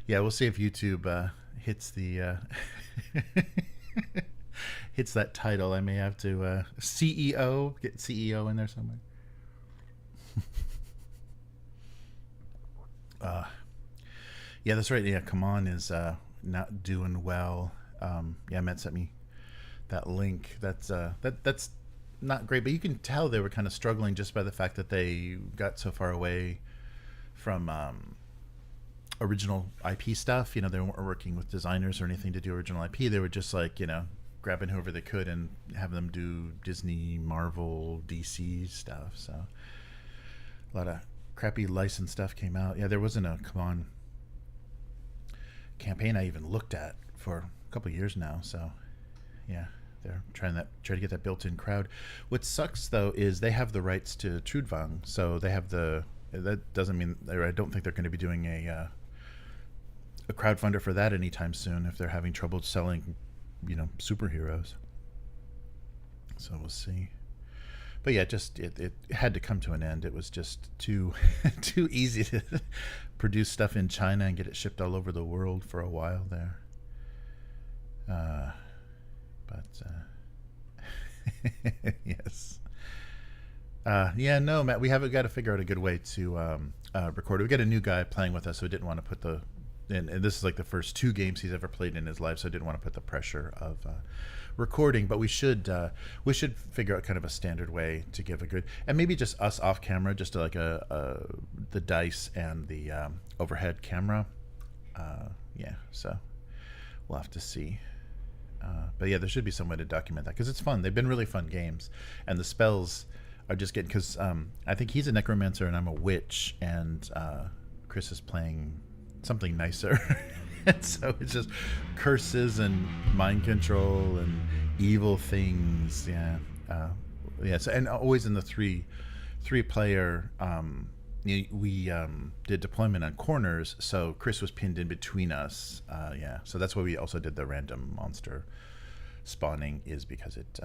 Yeah, we'll see if YouTube hits the hits that title. I may have to CEO, get CEO in there somewhere. Yeah, that's right. Yeah, Come On is not doing well. Yeah, Matt sent me that link. That's not great, but you can tell they were kind of struggling just by the fact that they got so far away from original IP stuff. You know, they weren't working with designers or anything to do original IP. They were just like, you know, grabbing whoever they could and have them do Disney, Marvel, DC stuff. So a lot of crappy licensed stuff came out. Yeah, there wasn't a Come On campaign I even looked at for a couple of years now. So yeah, they're trying to get that built-in crowd. What sucks though is they have the rights to Trudvang, so they have that doesn't mean, I don't think they're going to be doing a crowdfunder for that anytime soon if they're having trouble selling, you know, superheroes. So we'll see. But yeah, just it had to come to an end. It was just too easy to produce stuff in China and get it shipped all over the world for a while there. Yes. Yeah, no, Matt, we haven't got to figure out a good way to record it. We got a new guy playing with us, so we didn't want to put and this is like the first 2 games he's ever played in his life, so I didn't want to put the pressure of recording. But we should figure out kind of a standard way to give a good, and maybe just us off camera, just like the dice and the overhead camera. Yeah, so we'll have to see. But yeah, there should be some way to document that because it's fun. They've been really fun games, and the spells are just getting, because I think he's a necromancer and I'm a witch, and Chris is playing something nicer. And so it's just curses and mind control and evil things. Yeah. Yeah. So, and always in the three player, we did deployment on corners, so Chris was pinned in between us. Yeah. So that's why we also did the random monster spawning, is because it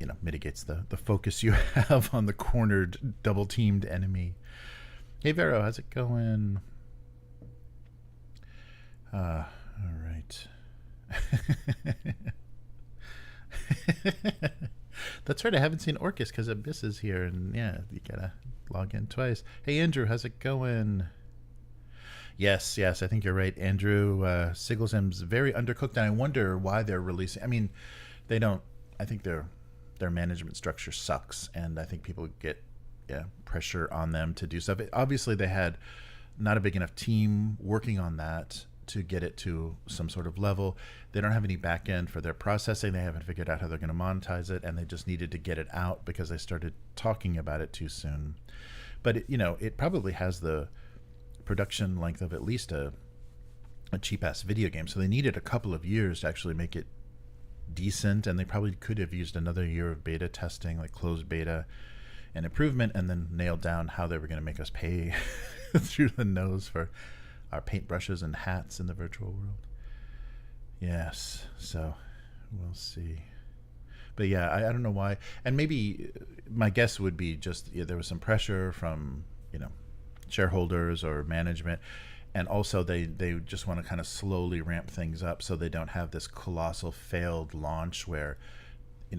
you know, mitigates the focus you have on the cornered double teamed enemy. Hey Vero, how's it going? All right. That's right, I haven't seen Orcus because Abyss is here, and yeah, you gotta log in twice. Hey Andrew, how's it going? Yes, I think you're right, Andrew. Sigilsim's very undercooked, and I wonder why they're releasing. I mean, they don't. I think their management structure sucks, and I think people get pressure on them to do stuff. Obviously, they had not a big enough team working on that to get it to some sort of level. They don't have any back end for their processing. They haven't figured out how they're going to monetize it, and they just needed to get it out because they started talking about it too soon. But it probably has the production length of at least a cheap ass video game, so they needed a couple of years to actually make it decent, and they probably could have used another year of beta testing, like closed beta and improvement, and then nailed down how they were going to make us pay through the nose for our paintbrushes and hats in the virtual world. Yes, so we'll see. But yeah, I don't know why. And maybe my guess would be just there was some pressure from shareholders or management, and also they just want to kind of slowly ramp things up so they don't have this colossal failed launch where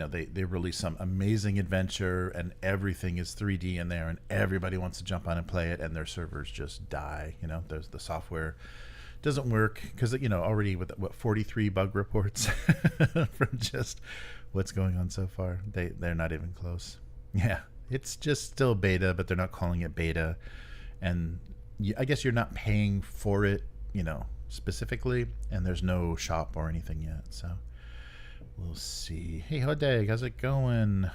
they release some amazing adventure and everything is 3D in there and everybody wants to jump on and play it, and their servers just die. There's the software doesn't work because already with 43 bug reports from just what's going on so far, they're not even close. Yeah, it's just still beta, but they're not calling it beta, and I guess you're not paying for it specifically, and there's no shop or anything yet, so we'll see. Hey Hodag, how's it going?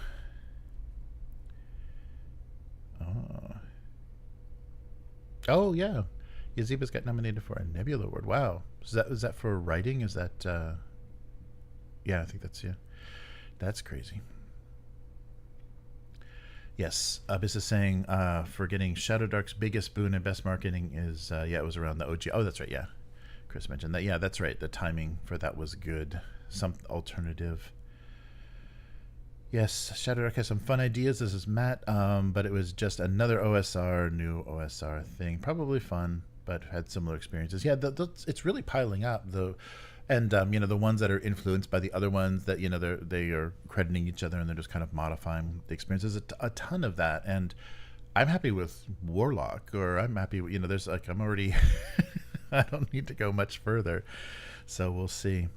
Oh yeah, Yaziba's got nominated for a Nebula Award. Wow. Is that for writing? Is that yeah, I think that's that's crazy. Yes, Abyss is saying for getting Shadow Dark's biggest boon and best marketing is it was around the OG. Oh, that's right. Yeah, Chris mentioned that. Yeah, that's right. The timing for that was good. Some alternative. Yes, Shadowdark has some fun ideas. This is Matt, but it was just another new OSR thing. Probably fun, but had similar experiences. Yeah, it's really piling up. And the ones that are influenced by the other ones that they are crediting each other and they're just kind of modifying the experiences. A ton of that, and I'm happy with Warlock, or I'm happy. There's like I'm already. I don't need to go much further, so we'll see.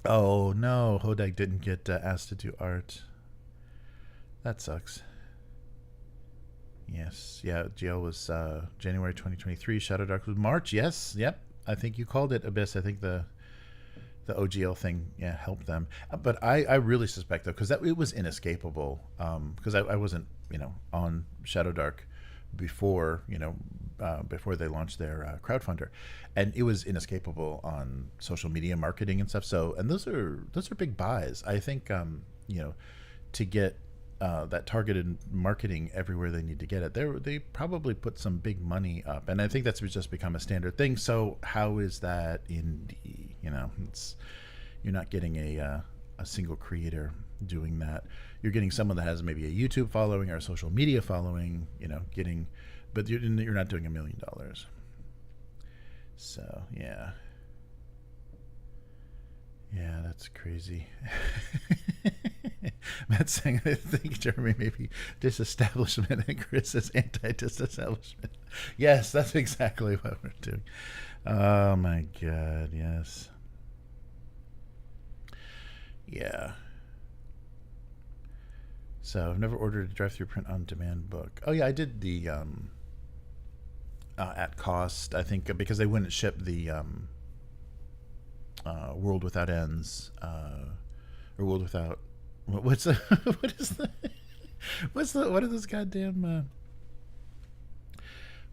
Oh no, Hodag didn't get asked to do art. That sucks. Yes, yeah, GL was January 2023. Shadowdark was March. Yes, yep. I think you called it, Abyss. I think the OGL thing, helped them. But I really suspect though, because it was inescapable. Because I wasn't on Shadowdark before before they launched their crowdfunder, and it was inescapable on social media marketing and stuff. So, and those are big buys. I think to get that targeted marketing everywhere they need to get it, they probably put some big money up, and I think that's just become a standard thing. So how is that indie? You're not getting a single creator doing that. You're getting someone that has maybe a YouTube following or a social media following, but you're not doing $1 million. So yeah, that's crazy. Matt's saying, I think Jeremy maybe disestablishment and Chris is anti-disestablishment. Yes, that's exactly what we're doing. Oh my God, yes. Yeah. So I've never ordered a drive-through print on demand book. Oh yeah, I did the at cost, I think, because they wouldn't ship the World Without Ends or World Without what are those goddamn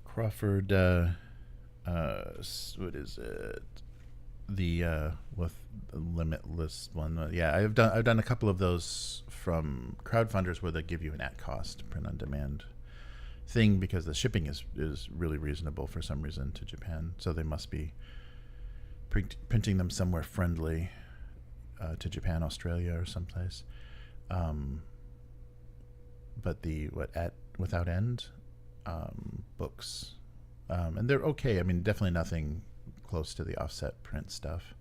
Crawford what is it, the with the Limitless one. Yeah, I've done a couple of those from crowdfunders where they give you an at cost print on demand thing, because the shipping is really reasonable for some reason to Japan, so they must be printing them somewhere friendly to Japan, Australia, or someplace. But the Without End books, and they're okay. I mean, definitely nothing close to the offset print stuff.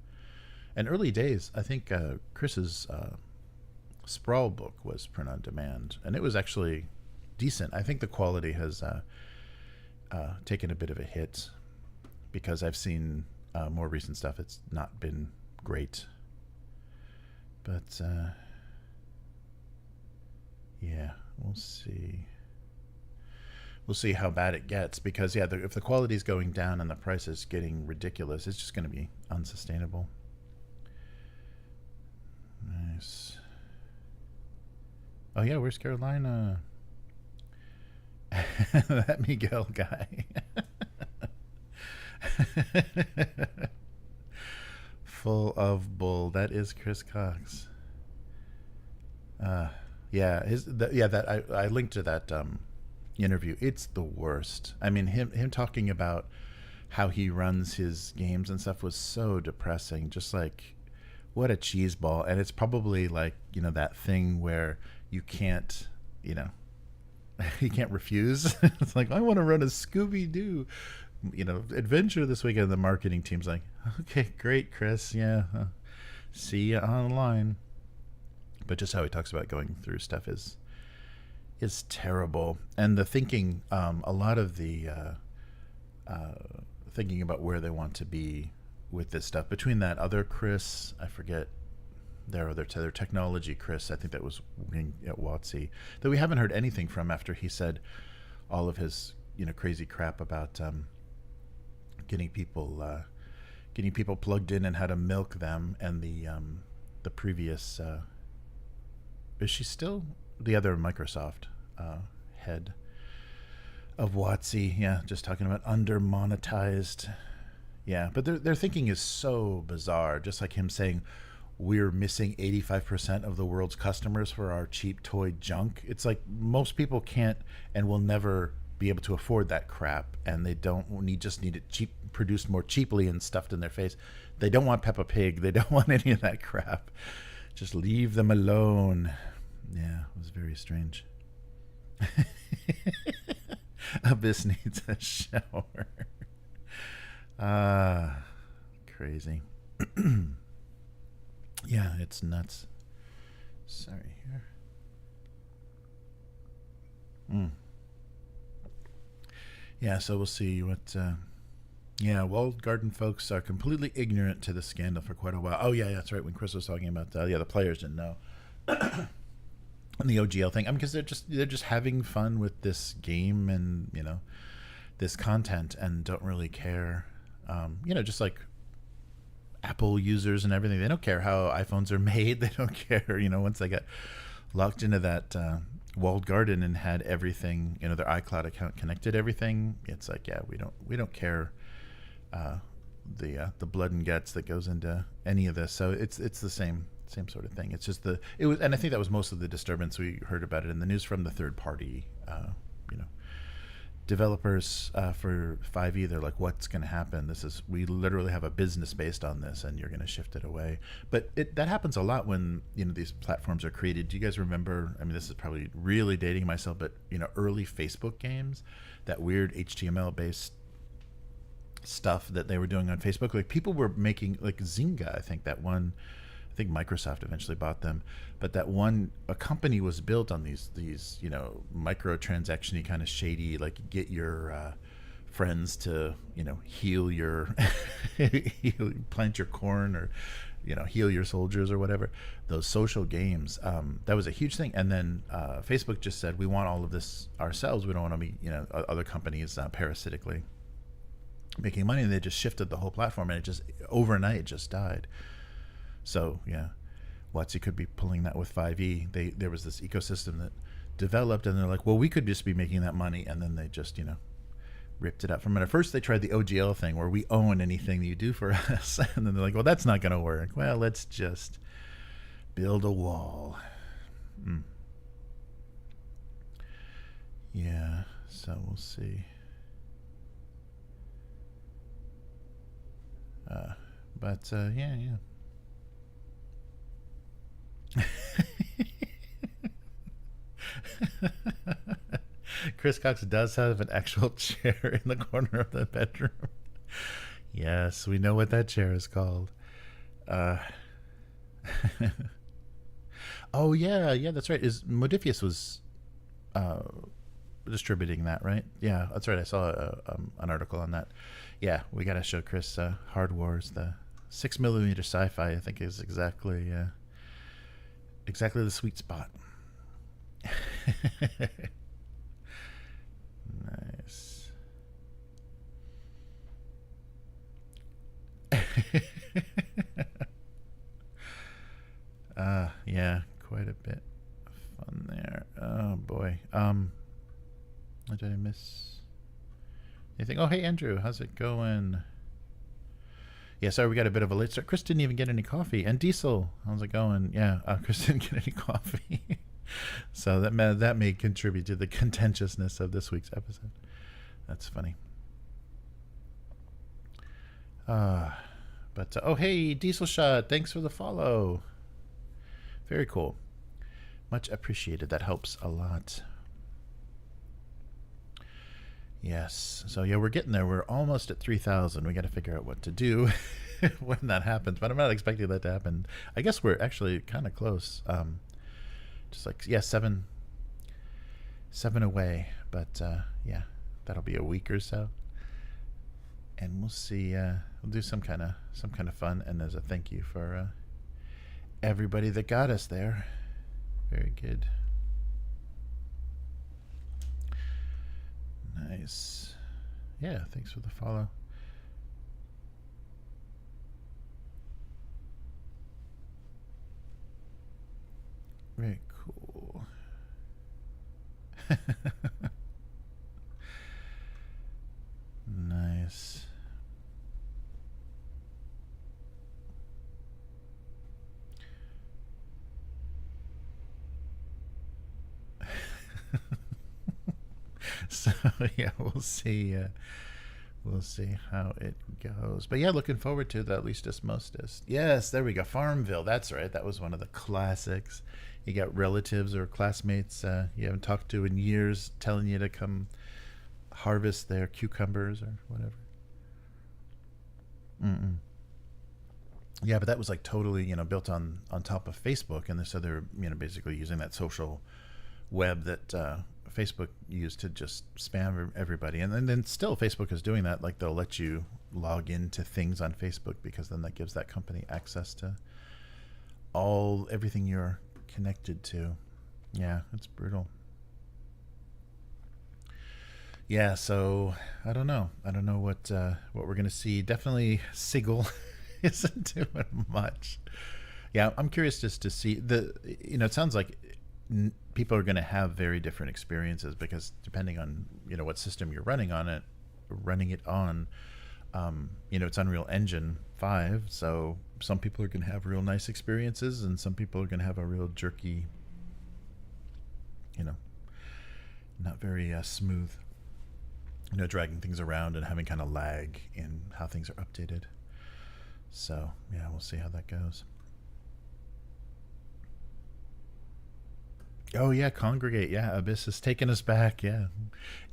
And early days, I think Chris's Sprawl book was print on demand, and it was actually decent. I think the quality has taken a bit of a hit, because I've seen more recent stuff. It's not been great, but yeah, we'll see. We'll see how bad it gets, because if the quality is going down and the price is getting ridiculous, it's just going to be unsustainable. Nice. Oh yeah, where's Carolina? That Miguel guy. Full of bull. That is Chris Cox. I linked to that interview. It's the worst. I mean, him talking about how he runs his games and stuff was so depressing. Just like, what a cheese ball. And it's probably like, that thing where you can't, you can't refuse. It's like, I want to run a Scooby-Doo, adventure this weekend. The marketing team's like, okay, great, Chris. Yeah. See you online. But just how he talks about going through stuff is terrible. And the thinking, a lot of the thinking about where they want to be with this stuff, between that other Chris, I forget their technology Chris, I think that was at WotC, that we haven't heard anything from after he said all of his crazy crap about getting people plugged in and how to milk them, and the previous is she still the other Microsoft head of WotC? Yeah, just talking about under monetized. Yeah, but their thinking is so bizarre. Just like him saying, we're missing 85% of the world's customers for our cheap toy junk. It's like most people can't and will never be able to afford that crap, and they just need it produced more cheaply and stuffed in their face. They don't want Peppa Pig. They don't want any of that crap. Just leave them alone. Yeah, it was very strange. Abyss needs a shower. Crazy. Yeah, it's nuts. Sorry here. Yeah, so we'll see what. Yeah, walled garden folks are completely ignorant to the scandal for quite a while. Oh yeah, that's right. When Chris was talking about the players didn't know. And the OGL thing, I mean, because they're just having fun with this game and this content and don't really care. Just like Apple users and everything, they don't care how iPhones are made. They don't care. Once they got locked into that walled garden and had everything, their iCloud account connected, everything. It's like, yeah, we don't care. The blood and guts that goes into any of this. So it's the same sort of thing. It's just and I think that was most of the disturbance we heard about it in the news from the third party, developers for 5e. They're like, what's going to happen? We literally have a business based on this, and you're going to shift it away. But that happens a lot when these platforms are created. Do you guys remember? I mean, this is probably really dating myself, but early Facebook games, that weird HTML based stuff that they were doing on Facebook. Like people were making like Zynga. I think Microsoft eventually bought them, but a company was built on these microtransaction-y kind of shady, like get your friends to heal your plant your corn, or heal your soldiers or whatever. Those social games, that was a huge thing. And then Facebook just said, we want all of this ourselves. We don't want to be other companies parasitically making money. And they just shifted the whole platform, and it just overnight just died. So yeah, WotC could be pulling that with 5e. There was this ecosystem that developed, and they're like, well, we could just be making that money, and then they just ripped it up from it. At first they tried the OGL thing where we own anything that you do for us, and then they're like, well, that's not going to work. Well, let's just build a wall. Yeah, so we'll see. Yeah. Chris Cox does have an actual chair in the corner of the bedroom. Yes, we know what that chair is called. Oh yeah, that's right. Modifius was distributing that, right? Yeah, that's right. I saw an article on that. Yeah, we gotta show Chris Hard Wars, the 6mm sci-fi. I think is exactly the sweet spot. Nice. Yeah, quite a bit of fun there. Oh boy. What did I miss? Anything? Oh, hey Andrew, how's it going? Yeah, sorry, we got a bit of a late start. Chris didn't even get any coffee. And Diesel, how's it going? Yeah, Chris didn't get any coffee. So that may contribute to the contentiousness of this week's episode. That's funny. Oh, hey, Diesel Shot, thanks for the follow. Very cool. Much appreciated. That helps a lot. Yes. So yeah, we're getting there. We're almost at 3,000. We got to figure out what to do when that happens. But I'm not expecting that to happen. I guess we're actually kind of close. Just like, yeah, seven away. But yeah, that'll be a week or so. And we'll see. We'll do some kind of fun. And as a thank you for everybody that got us there. Very good. Nice. Yeah, thanks for the follow. Very cool. Nice. So yeah, we'll see We'll see how it goes. But yeah, looking forward to the At Least Mostest. Yes, there we go. Farmville. That's right. That was one of the classics. You got relatives or classmates you haven't talked to in years telling you to come harvest their cucumbers or whatever. Yeah, but that was like totally, built on top of Facebook. And so they're, basically using that social web that Facebook used to just spam everybody. And then still Facebook is doing that. Like they'll let you log into things on Facebook because then that gives that company access to everything you're connected to. Yeah, it's brutal. Yeah, so I don't know what we're gonna see. Definitely Sigil isn't doing much. Yeah, I'm curious just to see it sounds like people are going to have very different experiences because depending on what system you're running it on, it's Unreal Engine 5, so some people are going to have real nice experiences and some people are going to have a real jerky, not very smooth, dragging things around and having kind of lag in how things are updated. So yeah, we'll see how that goes. Oh yeah, Congregate. Yeah, Abyss is taking us back. Yeah,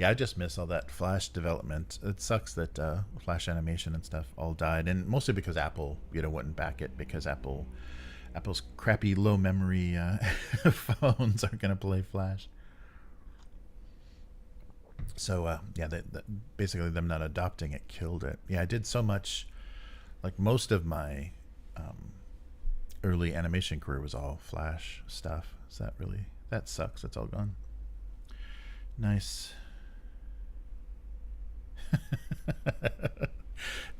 I just miss all that Flash development. It sucks that Flash animation and stuff all died, and mostly because Apple, wouldn't back it because Apple's crappy low memory phones aren't going to play Flash. So yeah, basically them not adopting it killed it. Yeah, I did so much. Like most of my early animation career was all Flash stuff. So that sucks. It's all gone. Nice.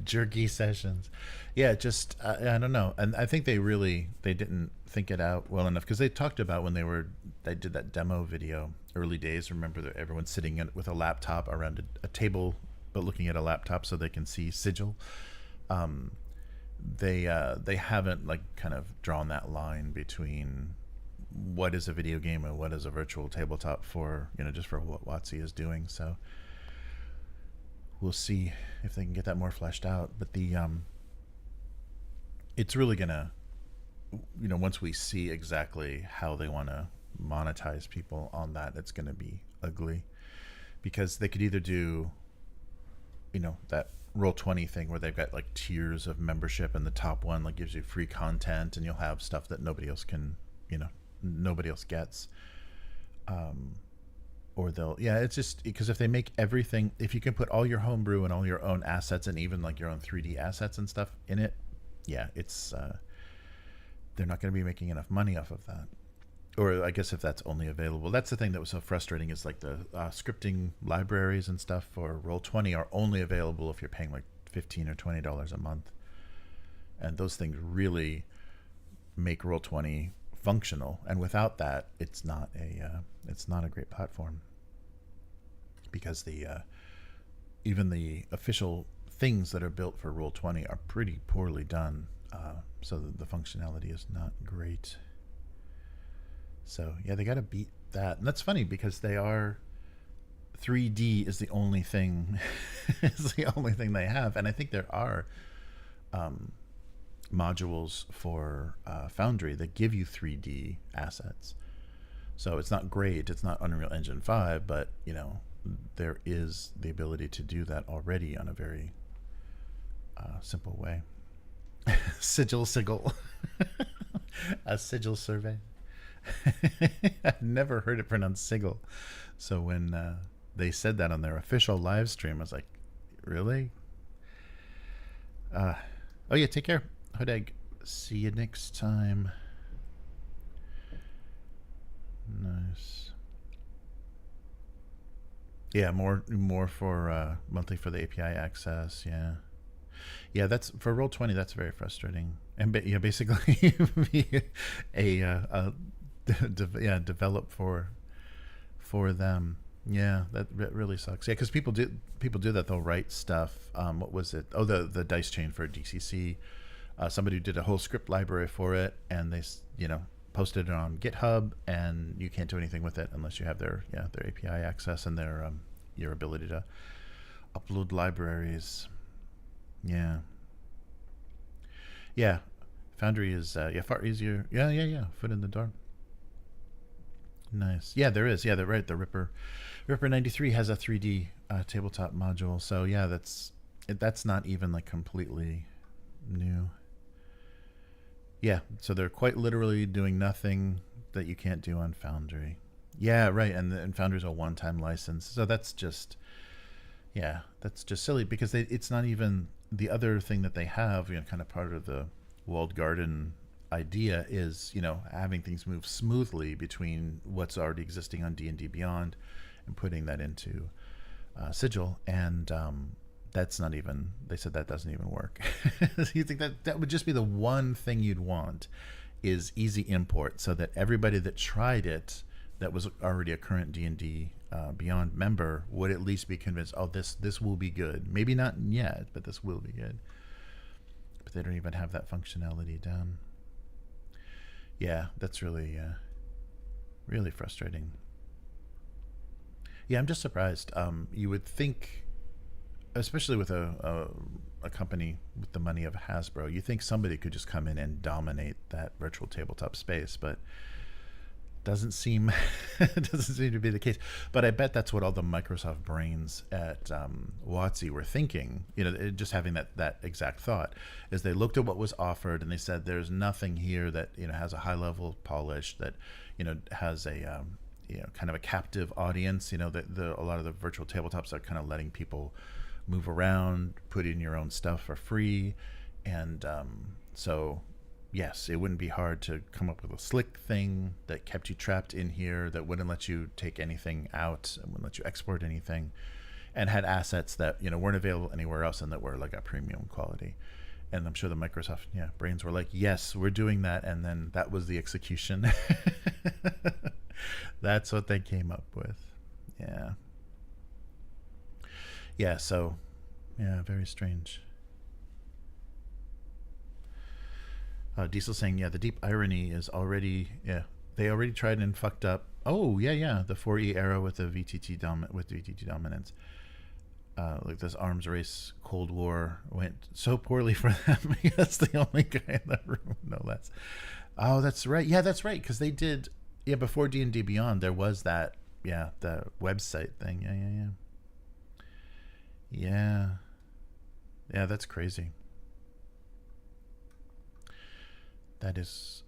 Jerky sessions. Yeah, just I don't know. And I think they didn't think it out well enough because they talked about when they did that demo video early days. Remember that everyone's sitting with a laptop around a table but looking at a laptop so they can see Sigil. They haven't kind of drawn that line between what is a video game and what is a virtual tabletop for just for what WotC is doing. So we'll see if they can get that more fleshed out. But it's really gonna once we see exactly how they want to monetize people on that, it's gonna be ugly because they could either do that Roll20 thing where they've got tiers of membership and the top one gives you free content and you'll have stuff that nobody else can nobody else gets, or it's just because if they make everything, if you can put all your homebrew and all your own assets and even your own 3D assets and stuff in it, it's they're not going to be making enough money off of that. Or I guess if that's only available, that's the thing that was so frustrating is the scripting libraries and stuff for Roll20 are only available if you're paying $15 or $20 a month, and those things really make Roll20 functional. And without that, it's not a great platform because even the official things that are built for Roll20 are pretty poorly done, so the functionality is not great. So yeah, they got to beat that, and that's funny because 3D is the only thing they have, and I think there are modules for Foundry that give you 3D assets. So it's not great, it's not Unreal Engine 5, but there is the ability to do that already on a very simple way. Sigil, a sigil survey. I've never heard it pronounced Sigil. So when they said that on their official live stream, I was like, really? Oh yeah, take care, Hood Egg. See you next time. Nice. Yeah, more for monthly for the API access. Yeah, that's for Roll20. That's very frustrating. And basically develop for them. Yeah, that really sucks. Yeah, because people do that. They'll write stuff. What was it? Oh, the dice chain for DCC. Somebody did a whole script library for it, and they posted it on GitHub, and you can't do anything with it unless you have their API access and their your ability to Upload libraries. Yeah. Yeah. Foundry is far easier. Yeah. Foot in the door. Nice. Yeah, there is. Yeah, they're right. The Ripper 93 has a 3D tabletop module. So yeah, that's not even like completely new. Yeah, so they're quite literally doing nothing that you can't do on Foundry. Yeah, right. And Foundry's a one-time license. So that's just silly because it's not even the other thing that they have, kind of part of the walled garden idea is, having things move smoothly between what's already existing on D&D Beyond and putting that into Sigil. And that's not even, they said that doesn't even work. You think that would just be the one thing you'd want is easy import so that everybody that tried it that was already a current D&D Beyond member would at least be convinced, oh, this will be good. Maybe not yet, but this will be good. But they don't even have that functionality down. Yeah, that's really, really frustrating. Yeah, I'm just surprised. You would think, especially with a company with the money of Hasbro, you think somebody could just come in and dominate that virtual tabletop space, but doesn't seem to be the case. But I bet that's what all the Microsoft brains at WotC were thinking. Just having that exact thought, is they looked at what was offered and they said, "There's nothing here that has a high level polish that has a kind of a captive audience. A lot of the virtual tabletops are kind of letting people move around, put in your own stuff for free, and so." Yes, it wouldn't be hard to come up with a slick thing that kept you trapped in here, that wouldn't let you take anything out and wouldn't let you export anything, and had assets that weren't available anywhere else and that were like a premium quality. And I'm sure the Microsoft brains were like, yes, we're doing that, and then that was the execution. That's what they came up with. So very strange. Diesel saying, the deep irony is already, they already tried and fucked up. Oh, the 4E era with the VTT dominance. Like this arms race Cold War went so poorly for them. That's the only guy in the room, no less. Oh, that's right. Yeah, that's right. Because they did, before D&D Beyond, there was that, the website thing. Yeah, that's crazy. That is,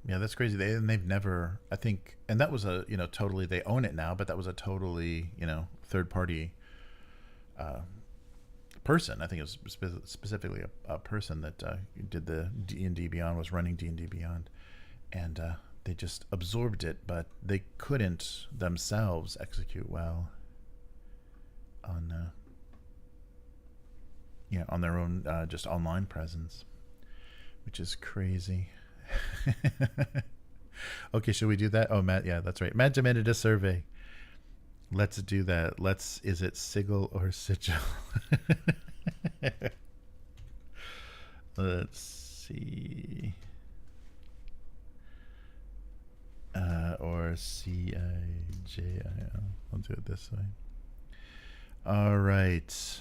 that's crazy. They've never, I think, and that was a, totally, they own it now, but that was a totally, third party person. I think it was specifically a person that did the D&D Beyond, was running D&D Beyond, and they just absorbed it, but they couldn't themselves execute well on, on their own just online presence. Which is crazy. Okay, should we do that? Oh, Matt, that's right. Matt demanded a survey. Let's do that. Is it Sigil or Sigil? Let's see. Or C-I-J-I-L. I'll do it this way. All right.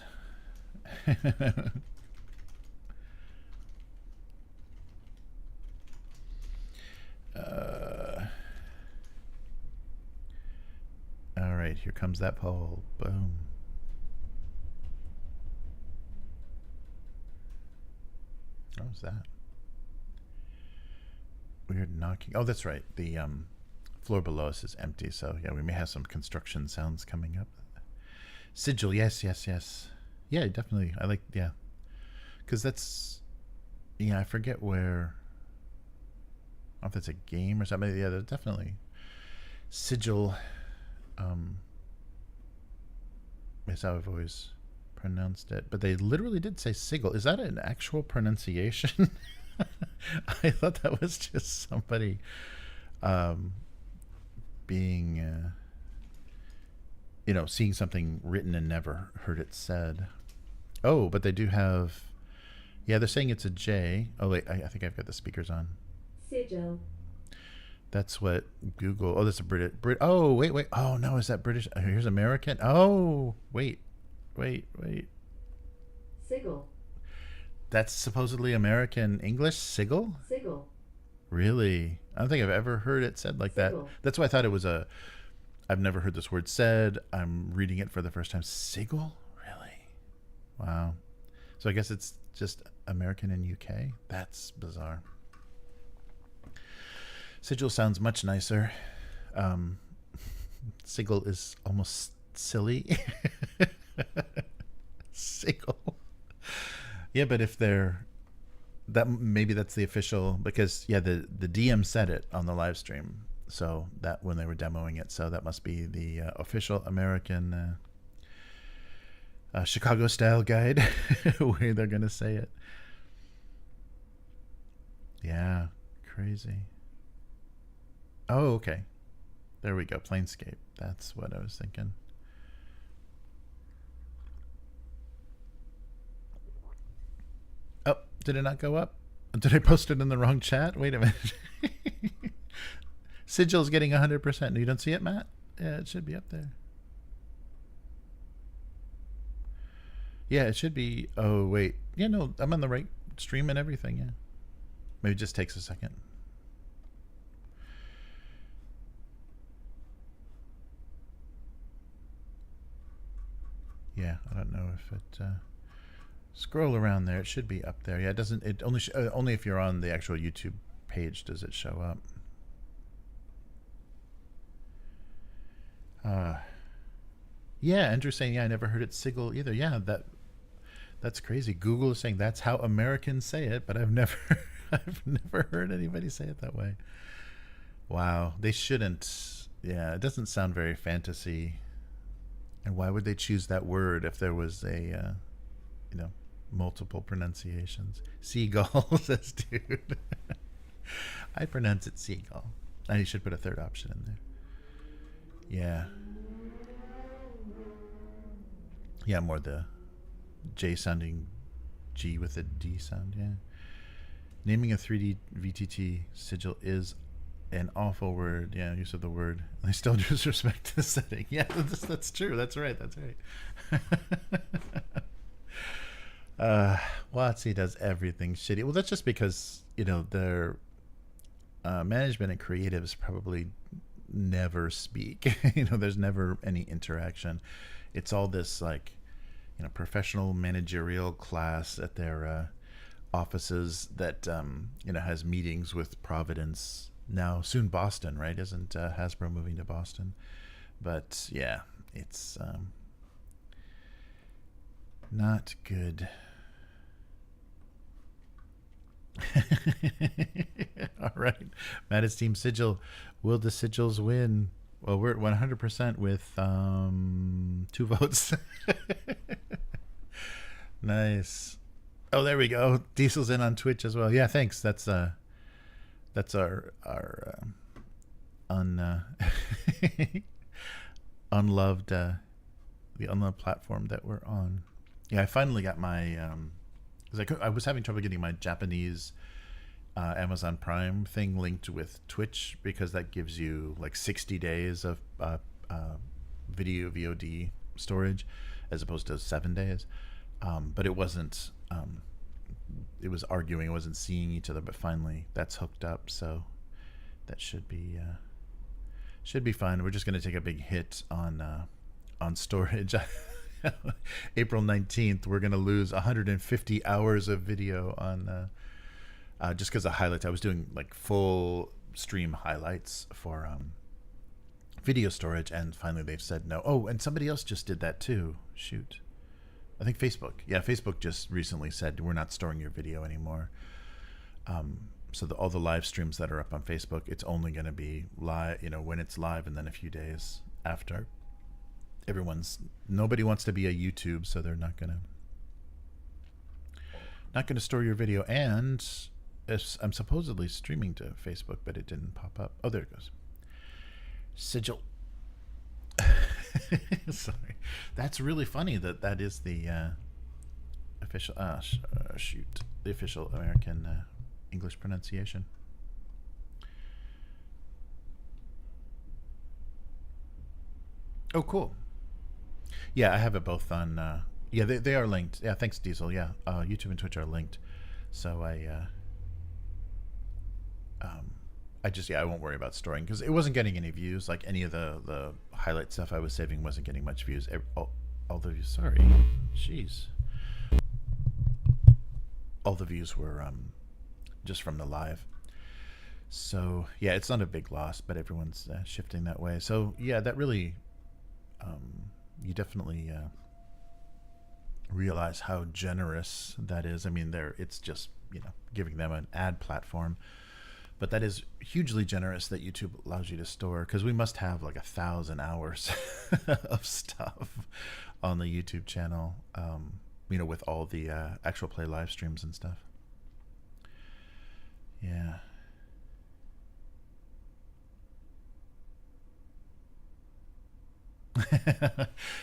All right, here comes that poll. Boom. What was that? Weird knocking. Oh, that's right. The floor below us is empty, so we may have some construction sounds coming up. Sigil, yes. Yeah, definitely. I like, because that's, I forget where. I don't know if it's a game or something. Yeah, there's definitely Sigil. Is how I've always pronounced it, but they literally did say Sigil. Is that an actual pronunciation? I thought that was just somebody being, seeing something written and never heard it said. Oh, but they do have. Yeah, they're saying it's a J. Oh wait, I think I've got the speakers on. Sigil. That's what Google. Oh, that's a Brit. Oh, wait. Oh no, is that British? Here's American. Oh, wait. Wait. Sigil. That's supposedly American English? Sigil? Sigil. Really? I don't think I've ever heard it said like that. That's why I thought it was I've never heard this word said. I'm reading it for the first time. Sigil? Really? Wow. So I guess it's just American and UK? That's bizarre. Sigil sounds much nicer. Sigil is almost silly. Sigil. Yeah, but if maybe that's the official, because the DM said it on the live stream, so that when they were demoing it, so that must be the official American Chicago style guide way they're gonna say it. Yeah, crazy. Oh, okay. There we go. Planescape. That's what I was thinking. Oh, did it not go up? Did I post it in the wrong chat? Wait a minute. Sigil's getting 100%. You don't see it, Matt? Yeah, it should be up there. Yeah, it should be. Oh, wait. Yeah, no, I'm on the right stream and everything. Yeah. Maybe it just takes a second. Yeah, I don't know if it scroll around there. It should be up there. Yeah, it doesn't. It only if you're on the actual YouTube page does it show up. Yeah, Andrew's saying, yeah, I never heard it Sigil either. Yeah, that's crazy. Google is saying that's how Americans say it, but I've never heard anybody say it that way. Wow, they shouldn't. Yeah, it doesn't sound very fantasy. And why would they choose that word if there was a, multiple pronunciations? Seagull, says dude. I pronounce it seagull. And you should put a third option in there. Yeah. Yeah, more the J sounding G with a D sound, yeah. Naming a 3D VTT sigil is an awful word. Yeah, use of the word. I still disrespect the setting. Yeah, that's true. That's right. WotC does everything shitty. Well, that's just because, their management and creatives probably never speak. There's never any interaction. It's all this professional managerial class at their offices that has meetings with Providence, now soon Boston, right? Isn't Hasbro moving to Boston? But yeah, it's not good. All right, Matt, Team Sigil. Will the Sigils win? Well, we're at 100% with 2 votes. Nice. Oh, there we go. Diesel's in on Twitch as well. Yeah, thanks. That's our unloved the unloved platform that we're on. Yeah, I finally got my I was having trouble getting my Japanese Amazon Prime thing linked with Twitch, because that gives you 60 days of video VOD storage as opposed to 7 days. But it wasn't. It was arguing. It wasn't seeing each other. But finally, that's hooked up. So that should be fine. We're just going to take a big hit on storage. April 19th, we're going to lose 150 hours of video on just because of highlights. I was doing full stream highlights for video storage, and finally they've said no. Oh, and somebody else just did that too. Shoot. I think Facebook. Yeah, Facebook just recently said we're not storing your video anymore. So all the live streams that are up on Facebook, it's only going to be live, when it's live, and then a few days after. Nobody wants to be a YouTube, so they're not going to store your video. And I'm supposedly streaming to Facebook, but it didn't pop up. Oh, there it goes. Sigil. Sorry, that's really funny that is the official the official American English pronunciation. Oh, cool. Yeah, I have it both on Yeah, they are linked. Yeah, thanks, Diesel. Yeah, YouTube and Twitch are linked. So I won't worry about storing because it wasn't getting any views. Like any of the highlight stuff I was saving wasn't getting much views. All the views, sorry, jeez. All the views were just from the live. So yeah, it's not a big loss, but everyone's shifting that way. So yeah, that really, you definitely realize how generous that is. I mean, it's just, giving them an ad platform, but that is hugely generous that YouTube allows you to store, because we must have like 1,000 hours of stuff on the YouTube channel, with all the actual play live streams and stuff. Yeah.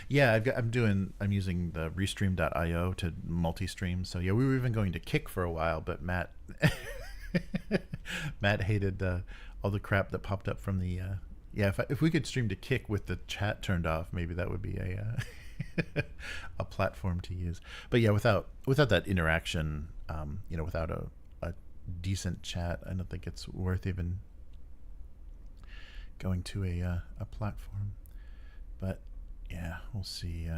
Yeah, I'm using the restream.io to multi-stream. So yeah, we were even going to Kick for a while, but Matt hated all the crap that popped up from the if we could stream to Kick with the chat turned off, maybe that would be a a platform to use. But yeah, without that interaction, without a decent chat, I don't think it's worth even going to a platform. But yeah, we'll see.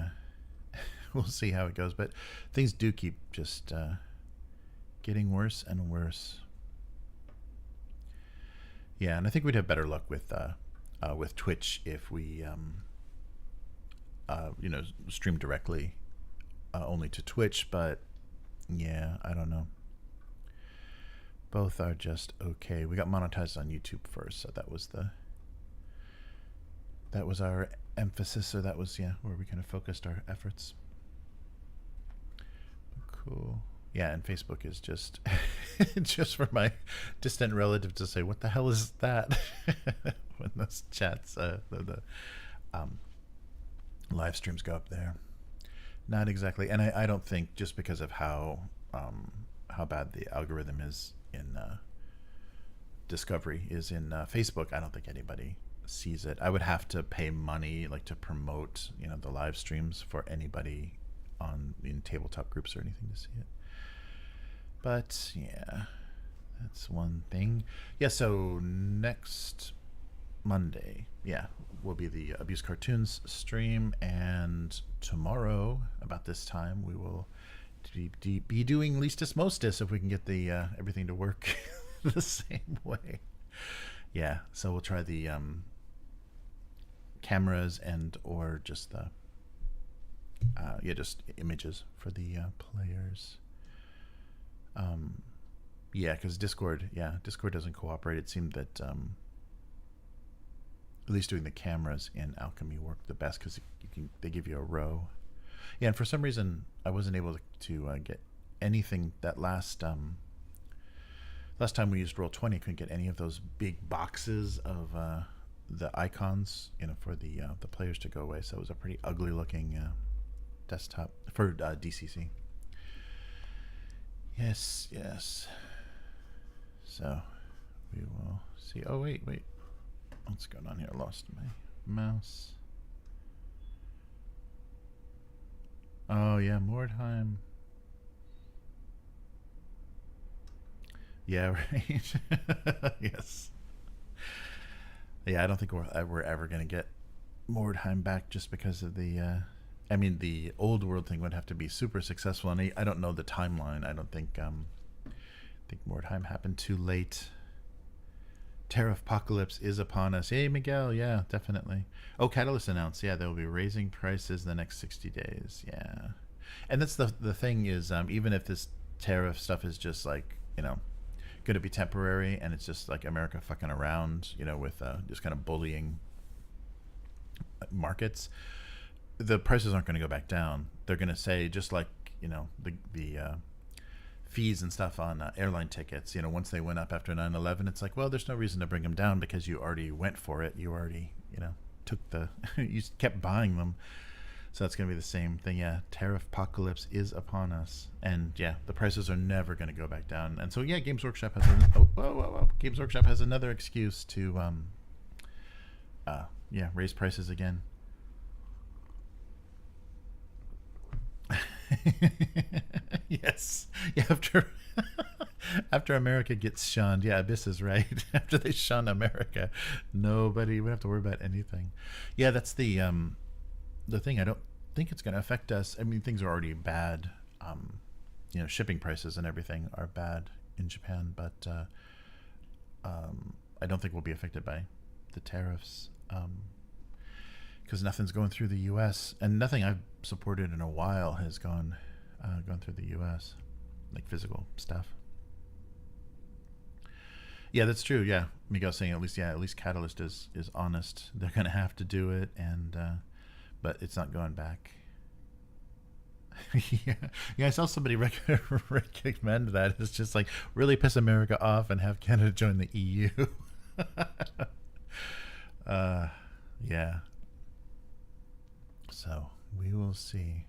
We'll see how it goes. But things do keep just getting worse and worse. Yeah, and I think we'd have better luck with Twitch if we stream directly only to Twitch. But yeah, I don't know. Both are just okay. We got monetized on YouTube first, so that was our emphasis, or that was where we kind of focused our efforts. Cool. Yeah, and Facebook is just just for my distant relative to say, what the hell is that? When those chats, the live streams go up there. Not exactly, and I don't think, just because of how bad the algorithm is in discovery is in Facebook, I don't think anybody sees it. I would have to pay money to promote the live streams for anybody in tabletop groups or anything to see it. But yeah, that's one thing. Yeah, so next Monday, will be the Abusecartoons stream, and tomorrow about this time we will be doing Leastus Mostus, if we can get the everything to work the same way. Yeah, so we'll try the cameras and or just the just images for the players. Because Discord doesn't cooperate. It seemed that at least doing the cameras in Alchemy worked the best, because they give you a row. Yeah, and for some reason I wasn't able to get anything that last time we used Roll20. I couldn't get any of those big boxes of the icons, for the players to go away. So it was a pretty ugly looking desktop for DCC. Yes. So we will see. Oh wait. What's going on here? I lost my mouse. Oh yeah, Mordheim. Yeah, right. Yes. Yeah, I don't think we're ever going to get Mordheim back, just because of the the old world thing would have to be super successful, and I don't know the timeline. I don't think Mordheim happened too late. Tariff-pocalypse is upon us. Hey, Miguel, yeah, definitely. Oh, Catalyst announced, they'll be raising prices the next 60 days. Yeah. And that's the thing is, even if this tariff stuff is just going to be temporary, and it's just America fucking around, with just kind of bullying markets, the prices aren't going to go back down. They're going to say, just the fees and stuff on airline tickets, once they went up after 9/11, it's well, there's no reason to bring them down, because you already went for it. You already, took you kept buying them. So that's going to be the same thing. Yeah, tariff-pocalypse is upon us, and the prices are never going to go back down. And so Games Workshop has Games Workshop has another excuse to raise prices again. Yes. Yeah, after America gets shunned. Yeah, Abyss is right. After they shun America, nobody would have to worry about anything. Yeah, that's the thing. I don't think it's going to affect us. I mean, things are already bad. Shipping prices and everything are bad in Japan, but I don't think we'll be affected by the tariffs. Because nothing's going through the U.S. and nothing I've supported in a while has gone through the U.S. like physical stuff. Yeah, that's true. Yeah, Miguel's saying at least Catalyst is honest. They're gonna have to do it, and but it's not going back. Yeah. I saw somebody recommend that. It's just like really piss America off and have Canada join the EU. Yeah. So we will see.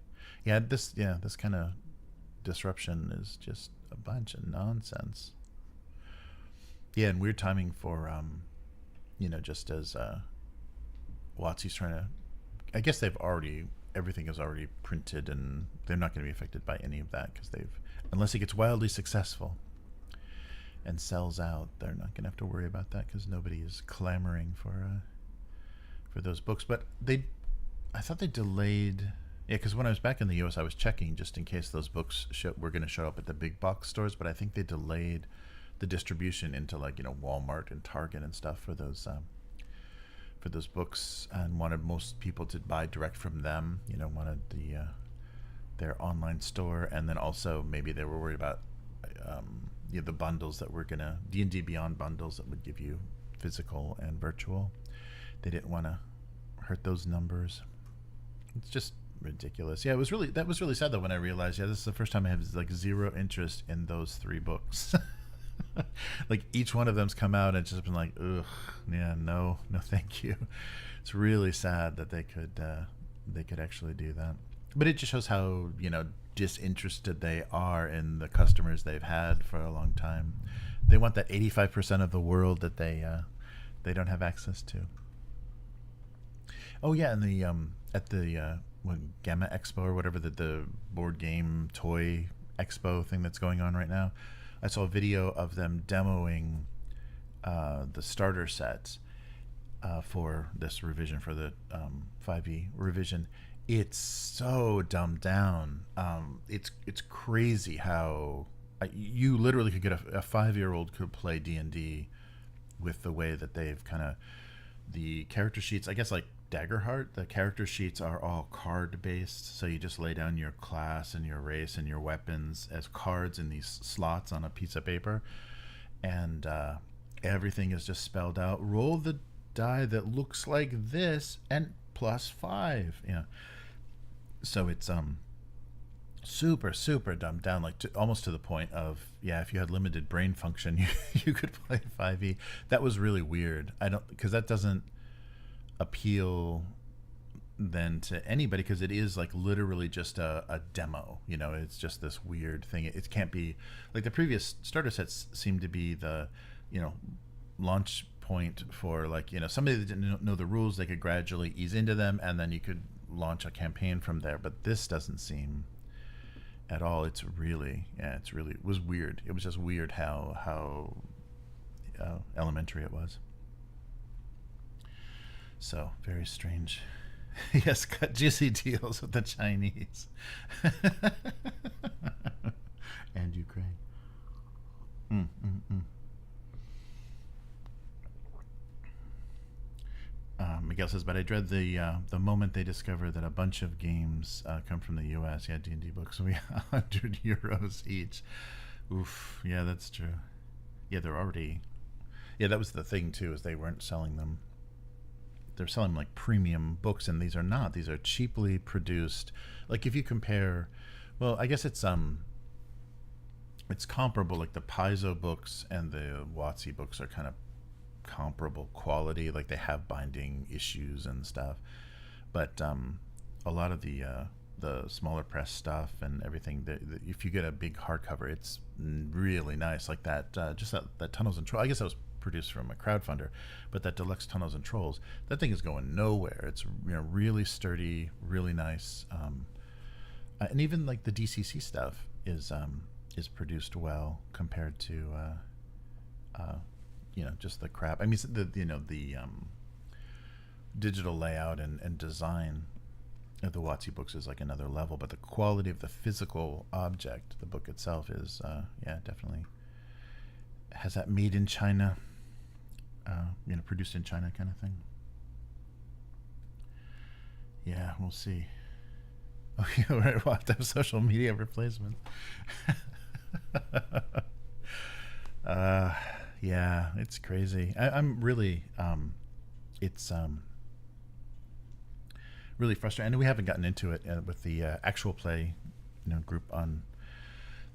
This kind of disruption is just a bunch of nonsense. Yeah, and weird timing for just as WotC's trying to. I guess everything is already printed, and they're not going to be affected by any of that because unless it gets wildly successful and sells out, they're not going to have to worry about that because nobody is clamoring for those books. But I thought they delayed. Yeah, because when I was back in the U.S., I was checking just in case those books were going to show up at the big box stores. But I think they delayed the distribution into Walmart and Target and stuff for those books, and wanted most people to buy direct from them. Wanted their online store, and then also maybe they were worried about the bundles that were gonna D&D Beyond bundles that would give you physical and virtual. They didn't want to hurt those numbers. It's just ridiculous. Yeah, that was really sad though when I realized, this is the first time I have zero interest in those 3 books. Each one of them's come out and it's just been like, ugh, yeah, no thank you. It's really sad that they could actually do that. But it just shows how disinterested they are in the customers they've had for a long time. They want that 85% of the world that they don't have access to. Oh yeah, and the at the Gamma Expo or whatever, the board game toy expo thing that's going on right now, I saw a video of them demoing the starter sets for this revision, for the 5e revision. It's so dumbed down. It's crazy how you literally could get a 5-year-old could play D&D with the way that they've the character sheets. I guess Daggerheart, the character sheets are all card based, so you just lay down your class and your race and your weapons as cards in these slots on a piece of paper, and everything is just spelled out. Roll the die that looks like this and +5. So it's super dumbed down, almost to the point of, if you had limited brain function, you could play 5e. That was really weird. Because that doesn't appeal then to anybody, because it is literally just a demo. It's just this weird thing. It can't be the previous starter sets seem to be the launch point for somebody that didn't know the rules. They could gradually ease into them, and then you could launch a campaign from there. But this doesn't seem at all. It was weird. It was just weird how elementary it was. So very strange. Yes, cut juicy deals with the Chinese and Ukraine. Miguel says, but I dread the moment they discover that a bunch of games come from the U.S. Yeah, D&D books will be €100 each. Oof. Yeah, that's true. Yeah, they're already. Yeah, that was the thing too, is they weren't selling them. They're selling premium books, and these are not. These are cheaply produced. If you compare, well, I guess it's comparable. The Paizo books and the WotC books are kind of comparable quality. They have binding issues and stuff, but a lot of the smaller press stuff and everything, if you get a big hardcover, it's really nice. That Tunnels and Trolls, I guess that was produced from a crowdfunder, but that deluxe Tunnels and Trolls, that thing is going nowhere. It's really sturdy, really nice and even like the DCC stuff is produced well compared to just the crap. I mean, the digital layout and design of the WotC books is like another level, but the quality of the physical object, the book itself, is definitely has that made in China, produced in China kind of thing. Yeah, we'll see. Okay, right, we'll have to have social media replacement. Yeah, it's crazy. I'm really, it's really frustrating. And we haven't gotten into it with the actual play, group on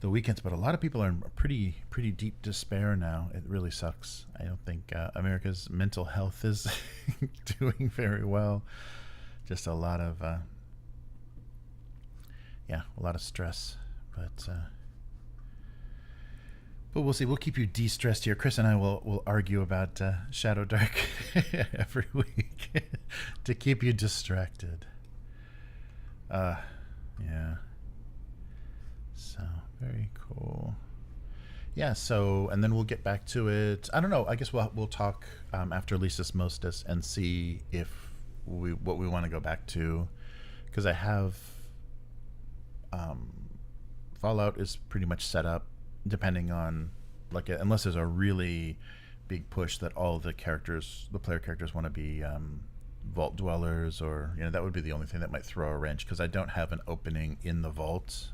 the weekends. But a lot of people are in pretty deep despair now. It really sucks. I don't think America's mental health is doing very well. Just a lot of stress. But we'll see. We'll keep you de-stressed here. Chris and I will argue about Shadow Dark every week to keep you distracted. Yeah. So, very cool. Yeah, so, and then we'll get back to it. I don't know. I guess we'll talk after Lisa's Mostas and see what we want to go back to. Because I have... Fallout is pretty much set up, depending on, like, unless there's a really big push that all the player characters want to be vault dwellers, or that would be the only thing that might throw a wrench, because I don't have an opening in the vault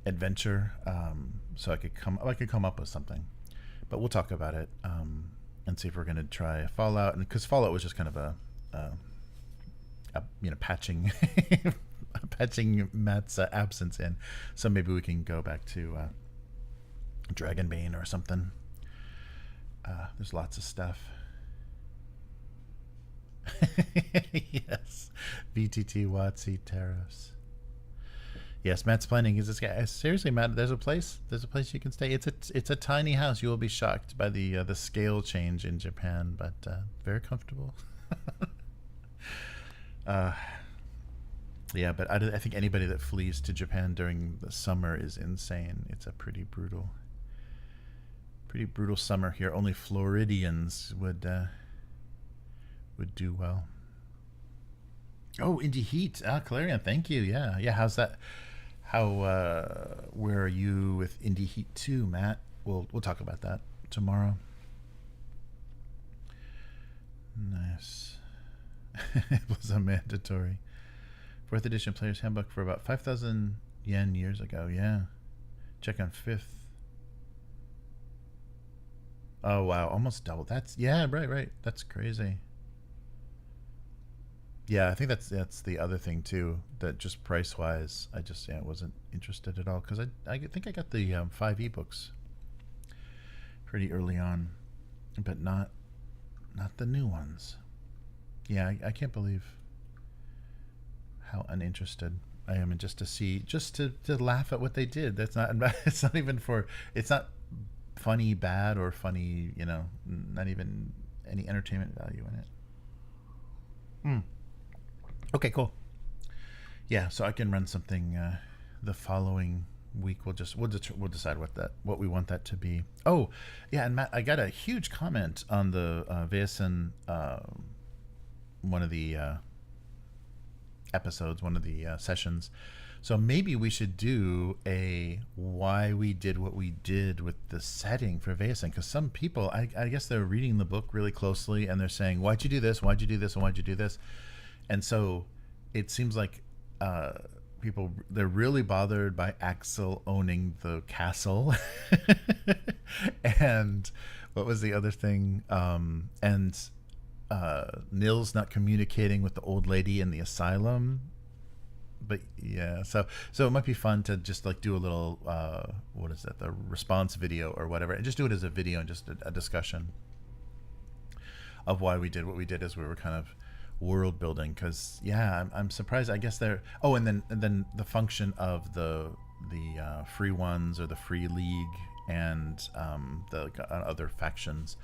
adventure, so I could come up with something. But we'll talk about it and see if we're going to try Fallout, and because Fallout was just kind of a patching patching Matt's absence in, so maybe we can go back to Dragonbane or something. There's lots of stuff. Yes, VTT WotC tariffs. Yes, Matt's planning is this guy. Seriously, Matt, there's a place you can stay. It's a tiny house. You will be shocked by the scale change in Japan, but very comfortable. Yeah, but I think anybody that flees to Japan during the summer is insane. It's a pretty brutal summer here. Only Floridians would do well. Oh, Indie Heat. Clarion, thank you. Yeah. How's that? Where are you with Indie Heat 2, Matt? We'll talk about that tomorrow. Nice. It was a mandatory 4th edition player's handbook for about 5,000 yen years ago. Yeah. Check on 5th. Oh, wow. Almost double. Right. That's crazy. Yeah, I think that's the other thing, too, that just price-wise, I just wasn't interested at all, because I think I got the 5 ebooks pretty early on, but not the new ones. Yeah, I can't believe how uninterested I am in just to laugh at what they did. It's not funny bad or funny, not even any entertainment value in it. Okay, cool. Yeah, so I can run something the following week. We'll decide what we want that to be. Oh, yeah, and Matt, I got a huge comment on the Vaesen, one of the episodes, one of the sessions. So maybe we should do a why we did what we did with the setting for Vaesen, because some people, I guess they're reading the book really closely and they're saying, why'd you do this? Why'd you do this? And why'd you do this? And so it seems like people, they're really bothered by Axel owning the castle. And what was the other thing? And Nils not communicating with the old lady in the asylum. But yeah, so it might be fun to just like do a little, the response video or whatever, and just do it as a video and just a discussion of why we did what we did as we were kind of world building. Because I'm surprised. I guess and then the function of the free ones or the free league and the other factions.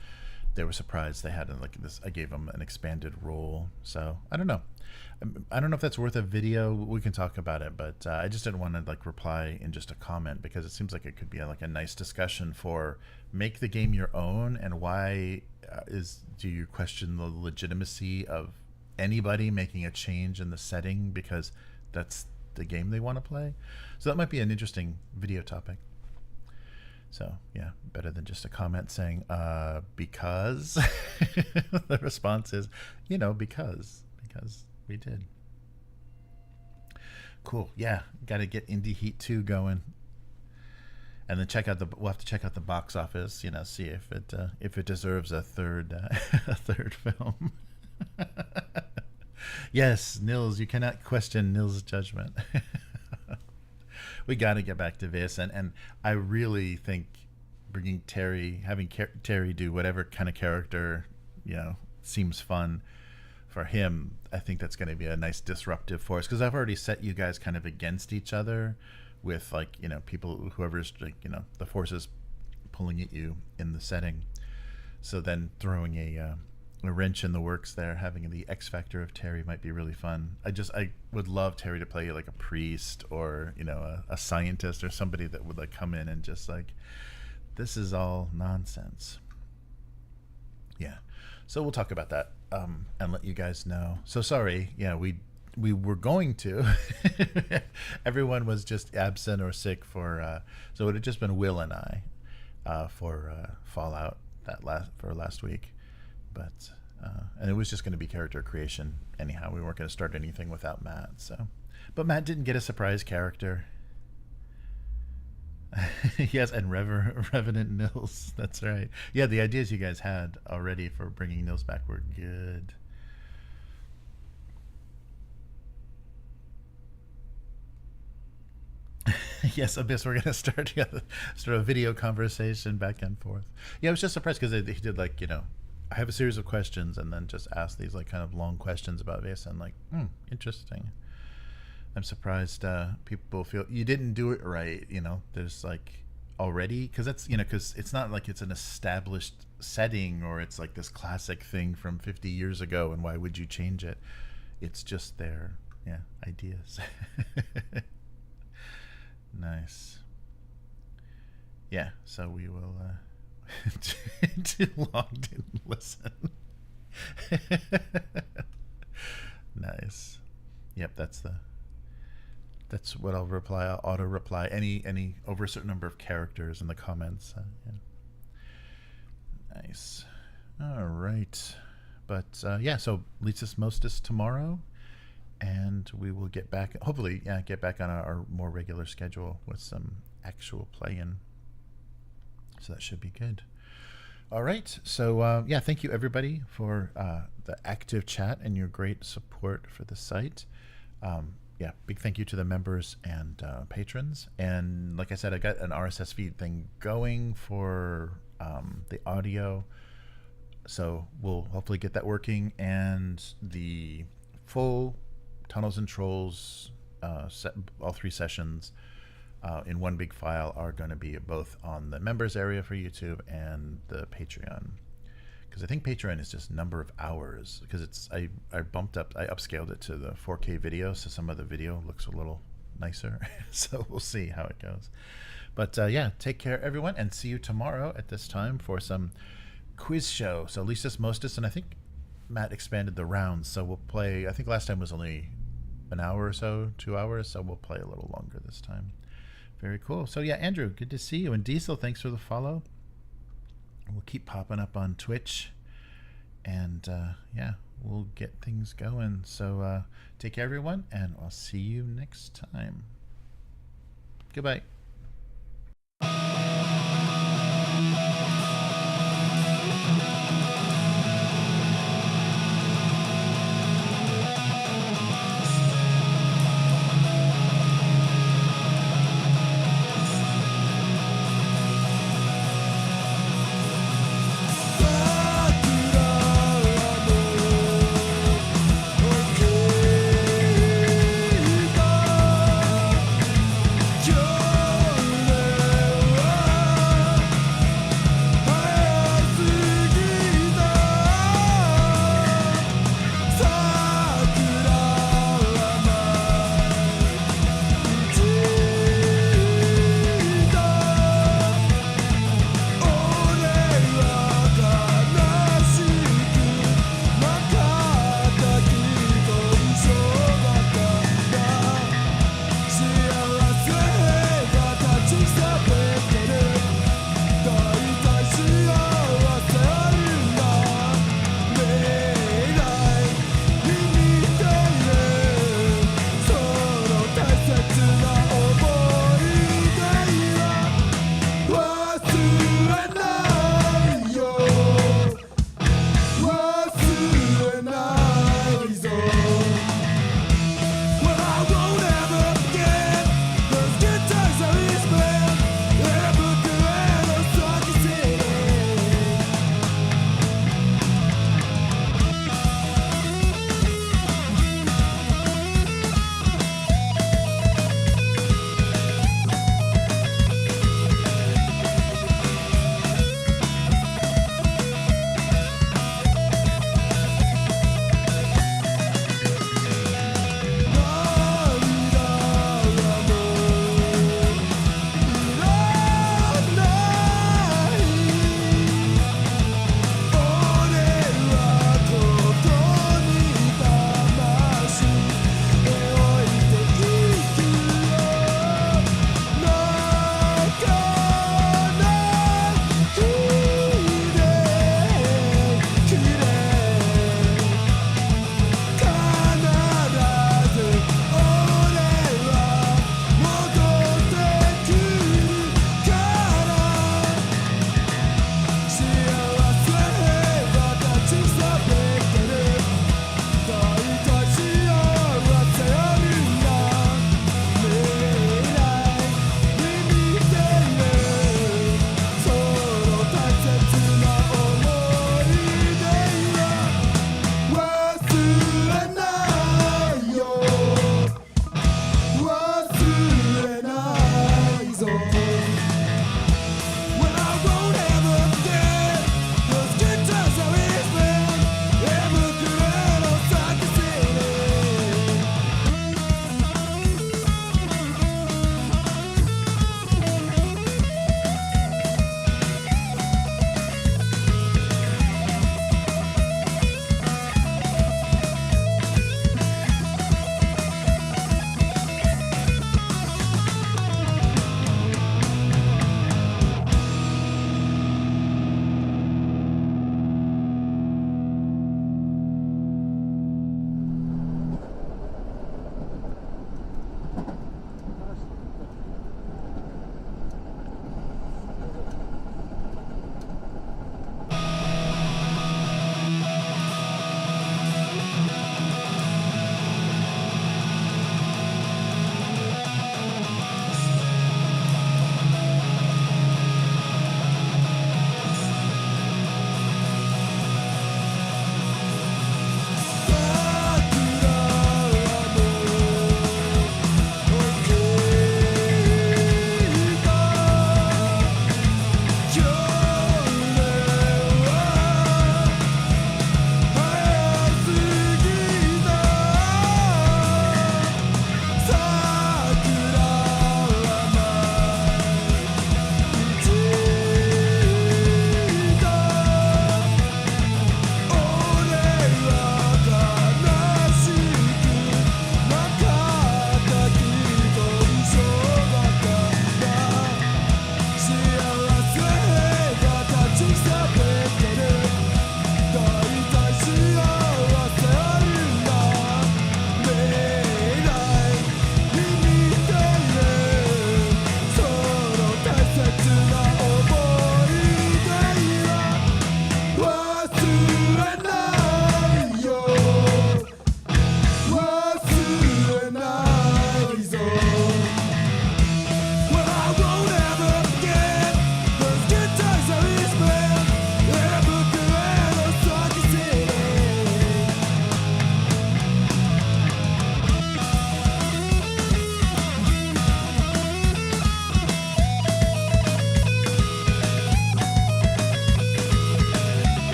they were surprised they had like this. I gave them an expanded role, so I don't know. I don't know if that's worth a video. We can talk about it, but I just didn't want to like reply in just a comment because it seems like it could be like a nice discussion for make the game your own, and why do you question the legitimacy of anybody making a change in the setting because that's the game they want to play. So that might be an interesting video topic. So yeah, better than just a comment saying because the response is, because we did. Cool. Yeah, got to get Indie Heat 2 going, and then we'll have to check out the box office, see if it deserves a third film. Yes, Nils, you cannot question Nils' judgment. We got to get back to this, and I really think bringing having Terry do whatever kind of character seems fun for him. I think that's going to be a nice disruptive force, because I've already set you guys kind of against each other with people, whoever's the forces pulling at you in the setting. So then throwing a wrench in the works there, having the X factor of Terry might be really fun. I would love Terry to play like a priest or a scientist or somebody that would like come in and just like, this is all nonsense. Yeah, so we'll talk about that and let you guys know. So sorry, we were going to everyone was just absent or sick for so it would have just been Will and I for Fallout for last week. But and it was just going to be character creation anyhow. We weren't going to start anything without Matt. But Matt didn't get a surprise character. Yes, and Revenant Nils. That's right. Yeah, the ideas you guys had already for bringing Nils back were good. Yes, Abyss, we're going to start a video conversation back and forth. Yeah, I was just surprised because he did like, I have a series of questions and then just ask these like kind of long questions about this, and like, interesting. I'm surprised people feel you didn't do it right. There's like already, because that's, because it's not like it's an established setting or it's like this classic thing from 50 years ago, and why would you change it? It's just their ideas. Nice. Yeah, so we will too long didn't listen. Nice. Yep, that's what I'll reply. I'll auto reply any over a certain number of characters in the comments. Nice. All right, but so Lisa's Mostis tomorrow, and we will get back, hopefully get back on our more regular schedule with some actual play-in. So that should be good. All right. So, thank you, everybody, for the active chat and your great support for the site. Big thank you to the members and patrons. And like I said, I got an RSS feed thing going for the audio. So we'll hopefully get that working. And the full Tunnels and Trolls, all 3 sessions, in one big file are going to be both on the members area for YouTube and the Patreon, because I think Patreon is just number of hours, because I upscaled it to the 4K video, so some of the video looks a little nicer. So we'll see how it goes. But take care, everyone, and see you tomorrow at this time for some quiz show. So Lisa's Mostis, and I think Matt expanded the rounds, so we'll play, I think last time was only an hour or so, 2 hours, so we'll play a little longer this time. Very cool. So Andrew, good to see you. And Diesel, thanks for the follow. We'll keep popping up on Twitch. And we'll get things going. So take care, everyone, and I'll see you next time. Goodbye.